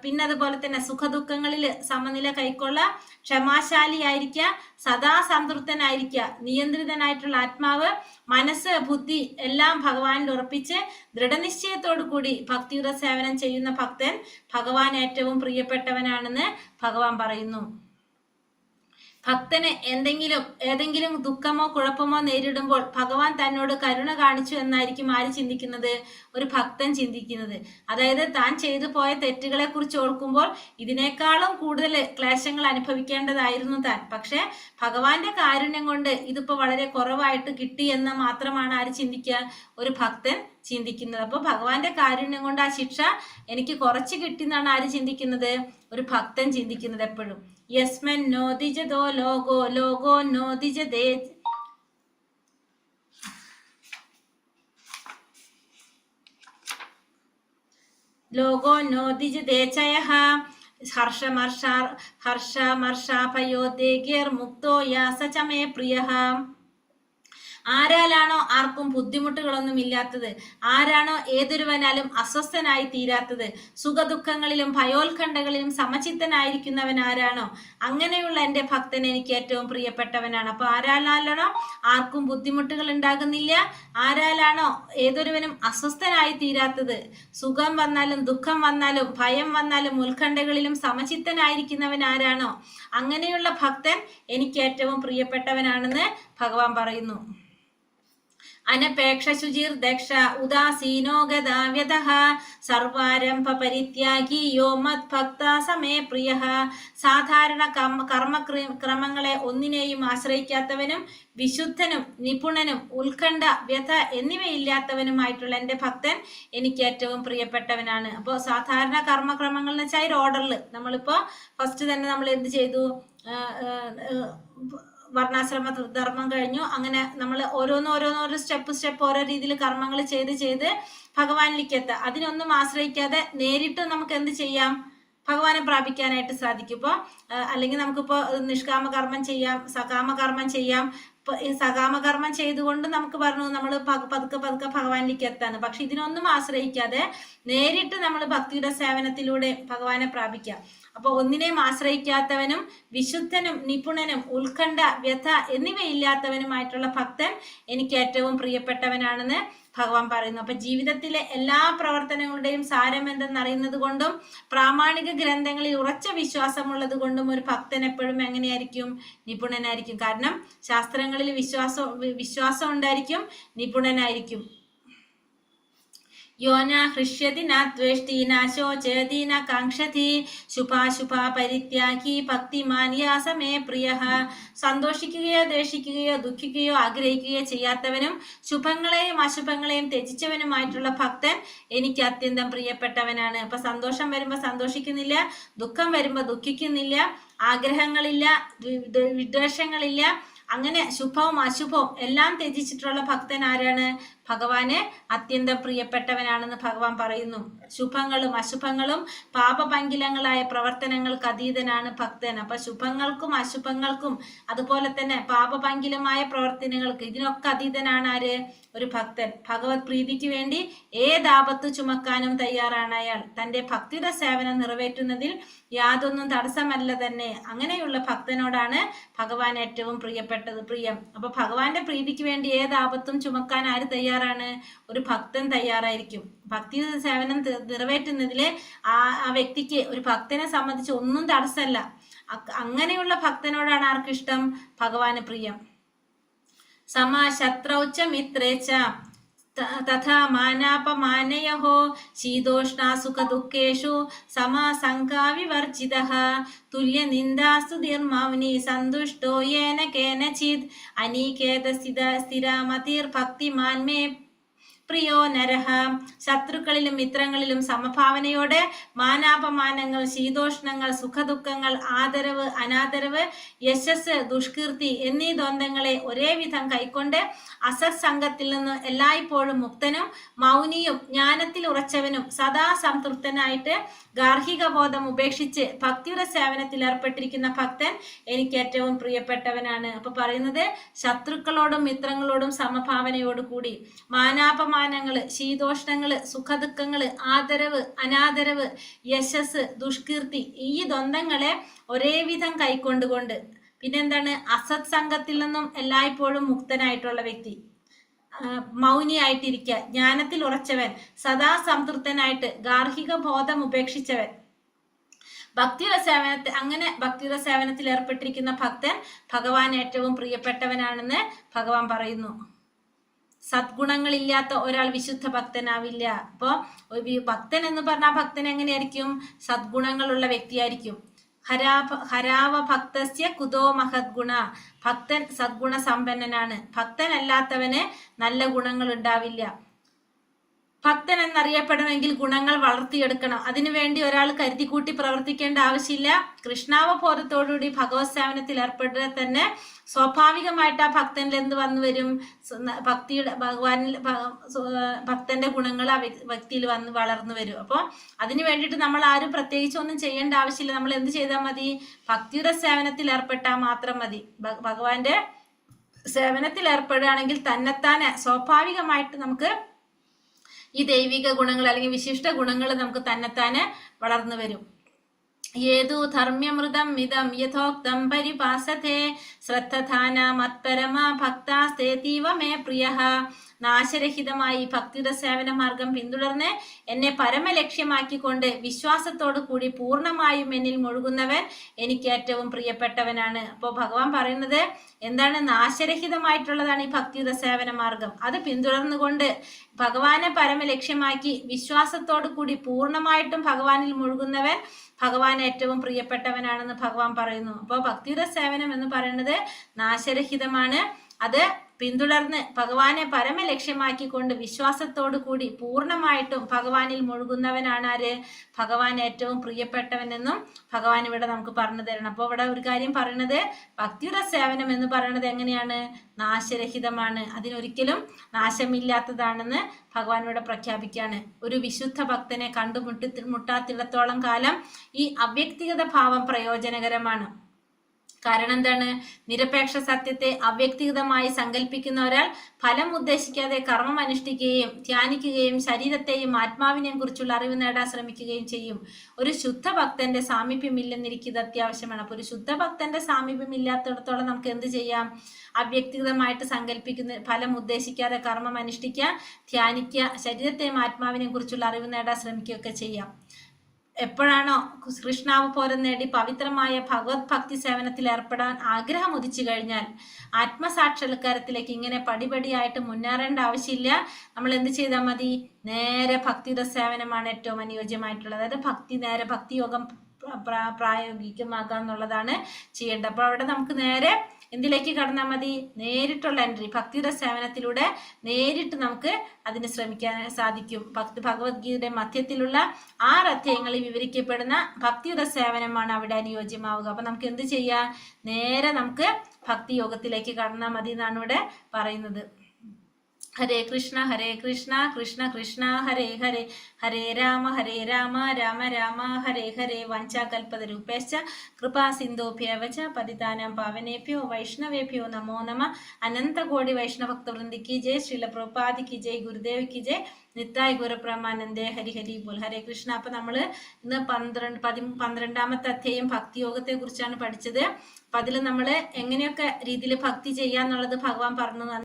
പിന്നെ അതുപോലെ തന്നെ സുഖദുഃഖങ്ങളിൽ സമനില കൈക്കൊള്ള, ക്ഷമാശാലിയായിരിക്കുക, സദാ സംതൃപ്തനായിരിക്കുക, നിയന്ത്രിതനായിട്ടുള്ള ആത്മാവ്, മനസ്സ് ബുദ്ധി എല്ലാം ഭഗവാനിൽ ഉറപ്പിച്ച് ദൃഢനിശ്ചയത്തോടു കൂടി ഭക്തിയുടെ സേവനം ചെയ്യുന്ന ഭക്തൻ ഭഗവാൻ ഏറ്റവും പ്രിയപ്പെട്ടവനാണെന്ന് ഭഗവാൻ പറയുന്നു. ഭക്തന് ഏതെങ്കിലും ദുഃഖമോ കുഴപ്പമോ നേരിടുമ്പോൾ ഭഗവാൻ തന്നോട് കരുണ കാണിച്ചു എന്നായിരിക്കും ആര് ചിന്തിക്കുന്നത്? ഒരു ഭക്തൻ ചിന്തിക്കുന്നത്. അതായത് താൻ ചെയ്തു പോയ തെറ്റുകളെ കുറിച്ച് ഓർക്കുമ്പോൾ ഇതിനേക്കാളും കൂടുതൽ ക്ലേശങ്ങൾ അനുഭവിക്കേണ്ടതായിരുന്നു താൻ. പക്ഷെ ഭഗവാന്റെ കാരുണ്യം കൊണ്ട് ഇതിപ്പോ വളരെ കുറവായിട്ട് കിട്ടി എന്ന് മാത്രമാണ് ആര് ചിന്തിക്കുക? ഒരു ഭക്തൻ ചിന്തിക്കുന്നത്. അപ്പൊ ഭഗവാന്റെ കാരുണ്യം കൊണ്ട് ആ ശിക്ഷ എനിക്ക് കുറച്ച് കിട്ടി എന്നാണ് ആര് ചിന്തിക്കുന്നത്? ഒരു ഭക്തൻ ചിന്തിക്കുന്നത് എപ്പോഴും. യസ്മൻ നോദിജതോ ലോകോ ലോകോ നോദിജതേ ലോകോ നോദിജതേചയഃ ഹർഷമർഷാഭയോദേഗിർ മുക്തോ യാസ ച മേ പ്രിയഃ. ആരാലാണോ ആർക്കും ബുദ്ധിമുട്ടുകളൊന്നും ഇല്ലാത്തത്, ആരാണോ ഏതൊരുവനാലും അസ്വസ്ഥനായി തീരാത്തത്, സുഖദുഃഖങ്ങളിലും ഭയോത്കണ്ഠകളിലും സമചിത്തനായിരിക്കുന്നവൻ ആരാണോ, അങ്ങനെയുള്ള എൻ്റെ ഭക്തൻ എനിക്ക് ഏറ്റവും പ്രിയപ്പെട്ടവനാണ്. അപ്പൊ ആരാലാണോ ആർക്കും ബുദ്ധിമുട്ടുകൾ ഉണ്ടാകുന്നില്ല, ആരാലാണോ ഏതൊരുവനും അസ്വസ്ഥനായി തീരാത്തത്, സുഖം വന്നാലും ദുഃഖം വന്നാലും ഭയം വന്നാലും ഉത്കണ്ഠകളിലും സമചിത്തനായിരിക്കുന്നവൻ ആരാണോ, അങ്ങനെയുള്ള ഭക്തൻ എനിക്ക് ഏറ്റവും പ്രിയപ്പെട്ടവനാണെന്ന് ഭഗവാൻ പറയുന്നു. അനപേക്ഷ ശുചിർ ദക്ഷ ഉദാസീനോ ഗതാവ്യതഃ സർവാരംഭ പരിത്യാഗി യോ മദ്ഭക്ത സമേ പ്രിയഃ. സാധാരണ കർമ്മക്രമങ്ങളെ ഒന്നിനെയും ആശ്രയിക്കാത്തവനും വിശുദ്ധനും നിപുണനും ഉത്കണ്ഠ വ്യഥ എന്നിവയില്ലാത്തവനുമായിട്ടുള്ള എൻ്റെ ഭക്തൻ എനിക്ക് ഏറ്റവും പ്രിയപ്പെട്ടവനാണ്. അപ്പോൾ സാധാരണ കർമ്മക്രമങ്ങൾ എന്ന് വെച്ചാൽ ഓർഡറിൽ നമ്മളിപ്പോ ഫസ്റ്റ് തന്നെ നമ്മൾ എന്ത് ചെയ്തു? വർണ്ണാശ്രമ ധർമ്മം കഴിഞ്ഞു. അങ്ങനെ നമ്മൾ ഓരോരോ സ്റ്റെപ്പ് ഓരോ രീതിയിൽ കർമ്മങ്ങൾ ചെയ്ത് ഭഗവാനിലേക്ക് എത്താം. അതിനൊന്നും ആശ്രയിക്കാതെ നേരിട്ട് നമുക്ക് എന്ത് ചെയ്യാം? ഭഗവാനെ പ്രാപിക്കാനായിട്ട് സാധിക്കും. ഇപ്പോൾ അല്ലെങ്കിൽ നമുക്കിപ്പോൾ നിഷ്കാമ കർമ്മം ചെയ്യാം, സകാമ കർമ്മം ചെയ്യാം. ഇപ്പൊ ഈ സകാമ കർമ്മം ചെയ്തുകൊണ്ട് നമുക്ക് പറഞ്ഞു നമ്മൾ പതുക്കെ പതുക്കെ ഭഗവാനിലേക്ക് എത്താണ്. പക്ഷെ ഇതിനൊന്നും ആശ്രയിക്കാതെ നേരിട്ട് നമ്മൾ ഭക്തിയുടെ സേവനത്തിലൂടെ ഭഗവാനെ പ്രാപിക്കാം. അപ്പൊ ഒന്നിനെയും ആശ്രയിക്കാത്തവനും വിശുദ്ധനും നിപുണനും ഉത്കണ്ഠ വ്യഥ എന്നിവയില്ലാത്തവനുമായിട്ടുള്ള ഭക്തൻ എനിക്ക് ഏറ്റവും പ്രിയപ്പെട്ടവനാണെന്ന് ഭഗവാൻ പറയുന്നു. അപ്പൊ ജീവിതത്തിലെ എല്ലാ പ്രവർത്തനങ്ങളുടെയും സാരം എന്തെന്നറിയുന്നത് കൊണ്ടും പ്രാമാണിക ഗ്രന്ഥങ്ങളിൽ ഉറച്ച വിശ്വാസമുള്ളത് കൊണ്ടും ഒരു ഭക്തൻ എപ്പോഴും എങ്ങനെയായിരിക്കും? നിപുണനായിരിക്കും. കാരണം ശാസ്ത്രങ്ങളിൽ വിശ്വാസം ഉണ്ടായിരിക്കും, നിപുണനായിരിക്കും. യോ ന ഹൃഷ്യതി ന ദ്വേഷ്ടി ന ശോചതി ന കാംക്ഷതി ശുഭാശുഭ പരിത്യാഗി ഭക്തിമാൻ യാസമേ പ്രിയ. സന്തോഷിക്കുകയോ ദ്വേഷിക്കുകയോ ദുഃഖിക്കുകയോ ആഗ്രഹിക്കുകയോ ചെയ്യാത്തവനും ശുഭങ്ങളെയും അശുഭങ്ങളെയും ത്യജിച്ചവനുമായിട്ടുള്ള ഭക്തൻ എനിക്ക് അത്യന്തം പ്രിയപ്പെട്ടവനാണ്. അപ്പൊ സന്തോഷം വരുമ്പോ സന്തോഷിക്കുന്നില്ല, ദുഃഖം വരുമ്പോ ദുഃഖിക്കുന്നില്ല, ആഗ്രഹങ്ങളില്ല, വിദ്വേഷങ്ങളില്ല, അങ്ങനെ ശുഭവും അശുഭവും എല്ലാം ത്യജിച്ചിട്ടുള്ള ഭക്തൻ ആരാണ്? ഭഗവാന് അത്യന്തം പ്രിയപ്പെട്ടവനാണെന്ന് ഭഗവാൻ പറയുന്നു. ശുഭങ്ങളും അശുഭങ്ങളും പാപപങ്കിലങ്ങളായ പ്രവർത്തനങ്ങൾക്ക് അതീതനാണ് ഭക്തൻ. അപ്പൊ ശുഭങ്ങൾക്കും അശുഭങ്ങൾക്കും അതുപോലെ തന്നെ പാപപങ്കിലമായ പ്രവർത്തനങ്ങൾക്ക് ഇതിനൊക്കെ അതീതനാണ് ആര്? ഒരു ഭക്തൻ. ഭഗവത് പ്രീതിക്ക് വേണ്ടി ഏതാപത്ത് ചുമക്കാനും തയ്യാറാണ് അയാൾ. തന്റെ ഭക്തിയുടെ സേവനം നിറവേറ്റുന്നതിൽ യാതൊന്നും തടസ്സമല്ല തന്നെ. അങ്ങനെയുള്ള ഭക്തനോടാണ് ഭഗവാൻ ഏറ്റവും പ്രിയം. അപ്പൊ ഭഗവാന്റെ പ്രീതിക്ക് വേണ്ടി ഏതാപത്തും ചുമക്കാൻ ആര് തയ്യാറാണ്? ഒരു ഭക്തൻ തയ്യാറായിരിക്കും. ഭക്തി സേവനം നിറവേറ്റുന്നതില് ആ വ്യക്തിക്ക്, ഒരു ഭക്തനെ സംബന്ധിച്ച് ഒന്നും തടസ്സമല്ല. അങ്ങനെയുള്ള ഭക്തനോടാണ് ആർക്കിഷ്ടം? ഭഗവാന് പ്രിയം. സമാ ശത്രൗച്ച മിത്രേച്ച തഥാ മാനാപമാനയോഃ ശീതോഷ്ണ സുഖ ദുഃഖേഷു സമാസംഗാ വിവർജിതഃ തുല്യനിന്ദാസ്തുതിർമൗനി സന്തുഷ്ടോ യേന കേനചിത് അനീകേത സ്ഥിരമതിർഭക്തിമാൻ മേ പ്രിയോ നരഹ. ശത്രുക്കളിലും മിത്രങ്ങളിലും സമഭാവനയോടെ മാനാപമാനങ്ങൾ, ശീതോഷ്ണങ്ങൾ, സുഖദുഃഖങ്ങൾ, ആദരവ്, അനാദരവ്, യശസ്, ദുഷ്കീർത്തി എന്നീ ദ്വന്ദ്ങ്ങളെ ഒരേ വിധം കൈക്കൊണ്ട് അസത്സംഗത്തിൽ നിന്ന് എല്ലായ്പ്പോഴും മുക്തനും മൗനിയും ജ്ഞാനത്തിൽ ഉറച്ചവനും സദാ സംതൃപ്തനായിട്ട് ഗാർഹിക ബോധം ഉപേക്ഷിച്ച് ഭക്തിയുടെ സേവനത്തിൽ ഏർപ്പെട്ടിരിക്കുന്ന ഭക്തൻ എനിക്ക് ഏറ്റവും പ്രിയപ്പെട്ടവനാണ്. അപ്പൊ പറയുന്നത് ശത്രുക്കളോടും മിത്രങ്ങളോടും സമഭാവനയോട് കൂടി മാനാപമാനങ്ങള്, ശീതോഷ്ണങ്ങള്, സുഖദുഃഖങ്ങള്, ആദരവ്, അനാദരവ്, യശസ്, ദുഷ്കീർത്തി ഈ ദ്വന്ദ്ങ്ങളെ ഒരേ വിധം കൈക്കൊണ്ടുകൊണ്ട്, പിന്നെന്താണ്? അസത് സംഘത്തിൽ നിന്നും എല്ലായ്പ്പോഴും മുക്തനായിട്ടുള്ള വ്യക്തി, മൗനിയായിട്ടിരിക്കുക, ജ്ഞാനത്തിൽ ഉറച്ചവൻ, സദാ സംതൃപ്തനായിട്ട് ഗാർഹിക ബോധം ഉപേക്ഷിച്ചവൻ, ഭക്തിയുടെ സേവനത്തിൽ ഏർപ്പെട്ടിരിക്കുന്ന ഭക്തൻ ഭഗവാൻ ഏറ്റവും പ്രിയപ്പെട്ടവനാണെന്ന് ഭഗവാൻ പറയുന്നു. സദ്ഗുണങ്ങളില്ലാത്ത ഒരാൾ വിശുദ്ധ ഭക്തനാവില്ല. അപ്പോ ഭക്തൻ എന്ന് പറഞ്ഞാൽ ഭക്തൻ എങ്ങനെയായിരിക്കും? സദ്ഗുണങ്ങളുള്ള വ്യക്തിയായിരിക്കും. ഹരാവ ഭക്തസ്യ കുതോ മഹദ്ഗുണ. ഭക്തൻ സദ്ഗുണ സമ്പന്നനാണ്. ഭക്തനല്ലാത്തവന് നല്ല ഗുണങ്ങൾ ഉണ്ടാവില്ല. ഭക്തൻ എന്നറിയപ്പെടണമെങ്കിൽ ഗുണങ്ങൾ വളർത്തിയെടുക്കണം. അതിനുവേണ്ടി ഒരാൾ കരുതിക്കൂട്ടി പ്രവർത്തിക്കേണ്ട ആവശ്യമില്ല. കൃഷ്ണാവബോധത്തോടുകൂടി ഭഗവത് സേവനത്തിൽ ഏർപ്പെടുക തന്നെ സ്വാഭാവികമായിട്ട് ആ ഭക്തനിൽ എന്ത് വന്നു വരും? ഭക്തന്റെ ഗുണങ്ങൾ ആ വ്യക്തിയിൽ വന്ന് വളർന്നു വരും. അപ്പോൾ അതിന് വേണ്ടിയിട്ട് നമ്മൾ ആരും പ്രത്യേകിച്ച് ഒന്നും ചെയ്യേണ്ട ആവശ്യമില്ല. നമ്മൾ എന്ത് ചെയ്താൽ മതി? ഭക്തിയുടെ സേവനത്തിൽ ഏർപ്പെട്ടാൽ മാത്രം മതി. ഭഗവാന്റെ സേവനത്തിൽ ഏർപ്പെടുകയാണെങ്കിൽ തന്നെത്താനെ സ്വാഭാവികമായിട്ട് നമുക്ക് ഈ ദൈവിക ഗുണങ്ങൾ അല്ലെങ്കിൽ വിശിഷ്ട ഗുണങ്ങൾ നമുക്ക് തന്നെത്താനെ വളർന്നു വരും. ഏതു ധർമ്മ്യമൃതം മിതം യഥോക്തം പരിപാസത്തെ ശ്രദ്ധധാന മത്പരമാ ഭക്താസ്തേതീവ മേ പ്രിയഃ. നാശരഹിതമായി ഭക്തിയുടെ സേവന മാർഗം പിന്തുടർന്ന് എന്നെ പരമലക്ഷ്യമാക്കിക്കൊണ്ട് വിശ്വാസത്തോടു കൂടി പൂർണ്ണമായും എന്നിൽ മുഴുകുന്നവൻ എനിക്ക് ഏറ്റവും പ്രിയപ്പെട്ടവനാണ്. അപ്പോൾ ഭഗവാൻ പറയുന്നത് എന്താണ്? നാശരഹിതമായിട്ടുള്ളതാണ് ഈ ഭക്തിയുടെ സേവന മാർഗം. അത് പിന്തുടർന്നുകൊണ്ട് ഭഗവാനെ പരമലക്ഷ്യമാക്കി വിശ്വാസത്തോടു കൂടി പൂർണ്ണമായിട്ടും ഭഗവാനിൽ മുഴുകുന്നവൻ ഭഗവാൻ ഏറ്റവും പ്രിയപ്പെട്ടവനാണെന്ന് ഭഗവാൻ പറയുന്നു. അപ്പോൾ ഭക്തിയുടെ സേവനം എന്ന് പറയുന്നത് നാശരഹിതമാണ്. അത് പിന്തുടർന്ന് ഭഗവാനെ പരമലക്ഷ്യമാക്കിക്കൊണ്ട് വിശ്വാസത്തോടു കൂടി പൂർണ്ണമായിട്ടും ഭഗവാനിൽ മുഴുകുന്നവനാണ് ആര്? ഭഗവാൻ ഏറ്റവും പ്രിയപ്പെട്ടവനെന്നും ഭഗവാൻ ഇവിടെ നമുക്ക് പറഞ്ഞു തരണം. അപ്പോൾ ഇവിടെ ഒരു കാര്യം പറയുന്നത്, ഭക്തിയുടെ സേവനം എന്ന് പറയുന്നത് എങ്ങനെയാണ്? നാശരഹിതമാണ്, അതിനൊരിക്കലും നാശമില്ലാത്തതാണെന്ന് ഭഗവാൻ ഇവിടെ പ്രഖ്യാപിക്കുകയാണ്. ഒരു വിശുദ്ധ ഭക്തനെ മുട്ടാത്തിടത്തോളം കാലം ഈ അവ്യക്തിഗത ഭാവം പ്രയോജനകരമാണ്. കാരണം എന്താണ്? നിരപേക്ഷ സത്യത്തെ അവ്യക്തിഗതമായി സങ്കല്പിക്കുന്ന ഒരാൾ ഫലം ഉദ്ദേശിക്കാതെ കർമ്മം അനുഷ്ഠിക്കുകയും ധ്യാനിക്കുകയും ശരീരത്തെയും ആത്മാവിനെയും കുറിച്ചുള്ള അറിവ് നേടാൻ ശ്രമിക്കുകയും ചെയ്യും. ഒരു ശുദ്ധ ഭക്തന്റെ സാമീപ്യമില്ലെന്നിരിക്കുന്നത് അത്യാവശ്യമാണ്. അപ്പൊ ഒരു ശുദ്ധ ഭക്തന്റെ സാമീപ്യം ഇല്ലാത്തിടത്തോളം നമുക്ക് എന്ത് ചെയ്യാം? അവ്യക്തിഗതമായിട്ട് സങ്കല്പിക്കുന്ന ഫലം ഉദ്ദേശിക്കാതെ കർമ്മം അനുഷ്ഠിക്കുക, ധ്യാനിക്കുക, ശരീരത്തെയും ആത്മാവിനെയും കുറിച്ചുള്ള അറിവ് നേടാൻ ശ്രമിക്കുകയൊക്കെ ചെയ്യാം. എപ്പോഴാണോ കൃഷ്ണാവ് പോരം നേടി പവിത്രമായ ഭഗവത് ഭക്തി സേവനത്തിൽ ഏർപ്പെടാൻ ആഗ്രഹം ഉദിച്ചു കഴിഞ്ഞാൽ ആത്മസാക്ഷാത്കാരത്തിലേക്ക് ഇങ്ങനെ പടിപടിയായിട്ട് മുന്നേറേണ്ട ആവശ്യമില്ല. നമ്മൾ എന്ത് ചെയ്താൽ മതി? നേരെ ഭക്തിയുടെ സേവനമാണ് ഏറ്റവും അനുയോജ്യമായിട്ടുള്ളത്. അതായത് ഭക്തി യോഗം പ്രായോഗികമാക്കുക എന്നുള്ളതാണ് ചെയ്യേണ്ടത്. അപ്പോൾ അവിടെ നമുക്ക് നേരെ എന്തിലേക്ക് കടന്നാൽ മതി? നേരിട്ടുള്ള എൻട്രി, ഭക്തിയുടെ സേവനത്തിലൂടെ നേരിട്ട് നമുക്ക് അതിന് ശ്രമിക്കാൻ സാധിക്കും. ഭഗവത്ഗീതയുടെ മധ്യത്തിലുള്ള 6 അധ്യായങ്ങളിൽ വിവരിക്കപ്പെടുന്ന ഭക്തിയുടെ സേവനമാണ് അവിടെ അനുയോജ്യമാവുക. അപ്പൊ നമുക്ക് എന്ത് ചെയ്യാം? നേരെ നമുക്ക് ഭക്തി യോഗത്തിലേക്ക് കടന്നാൽ മതി എന്നാണ് ഇവിടെ പറയുന്നത്. ഹരേ കൃഷ്ണ കൃഷ്ണ കൃഷ്ണ ഹരേ ഹരേ, ഹരേ രാമ രാമ രാമ ഹരേ ഹരേ. വഞ്ചാകൽപതരൂപേശ്ച കൃപാ സിന്ധോഭ്യവ ച പതിതാനാം പാവനേഭ്യോ വൈഷ്ണവേഭ്യോ നമോ നമ. അനന്തകോടി വൈഷ്ണവഭക്തവൃന്ദിക്ക് ജയ്. ശ്രീല പ്രഭുപാദിക്ക് ജയ്. ഗുരുദേവിക്ക് ജയ്. നിത്തായ് ഗുരുപ്രമാനന്ദേ. ഹരി ഹരി ബോൽ. ഹരേ കൃഷ്ണ. അപ്പൊ നമ്മള് ഇന്ന് 12ാമത്തെ അധ്യായം ഭക്തിയോഗത്തെ കുറിച്ചാണ് പഠിച്ചത്. അപ്പൊ അതിൽ നമ്മള് എങ്ങനെയൊക്കെ രീതിയിൽ ഭക്തി ചെയ്യാന്നുള്ളത് ഭഗവാൻ പറഞ്ഞു.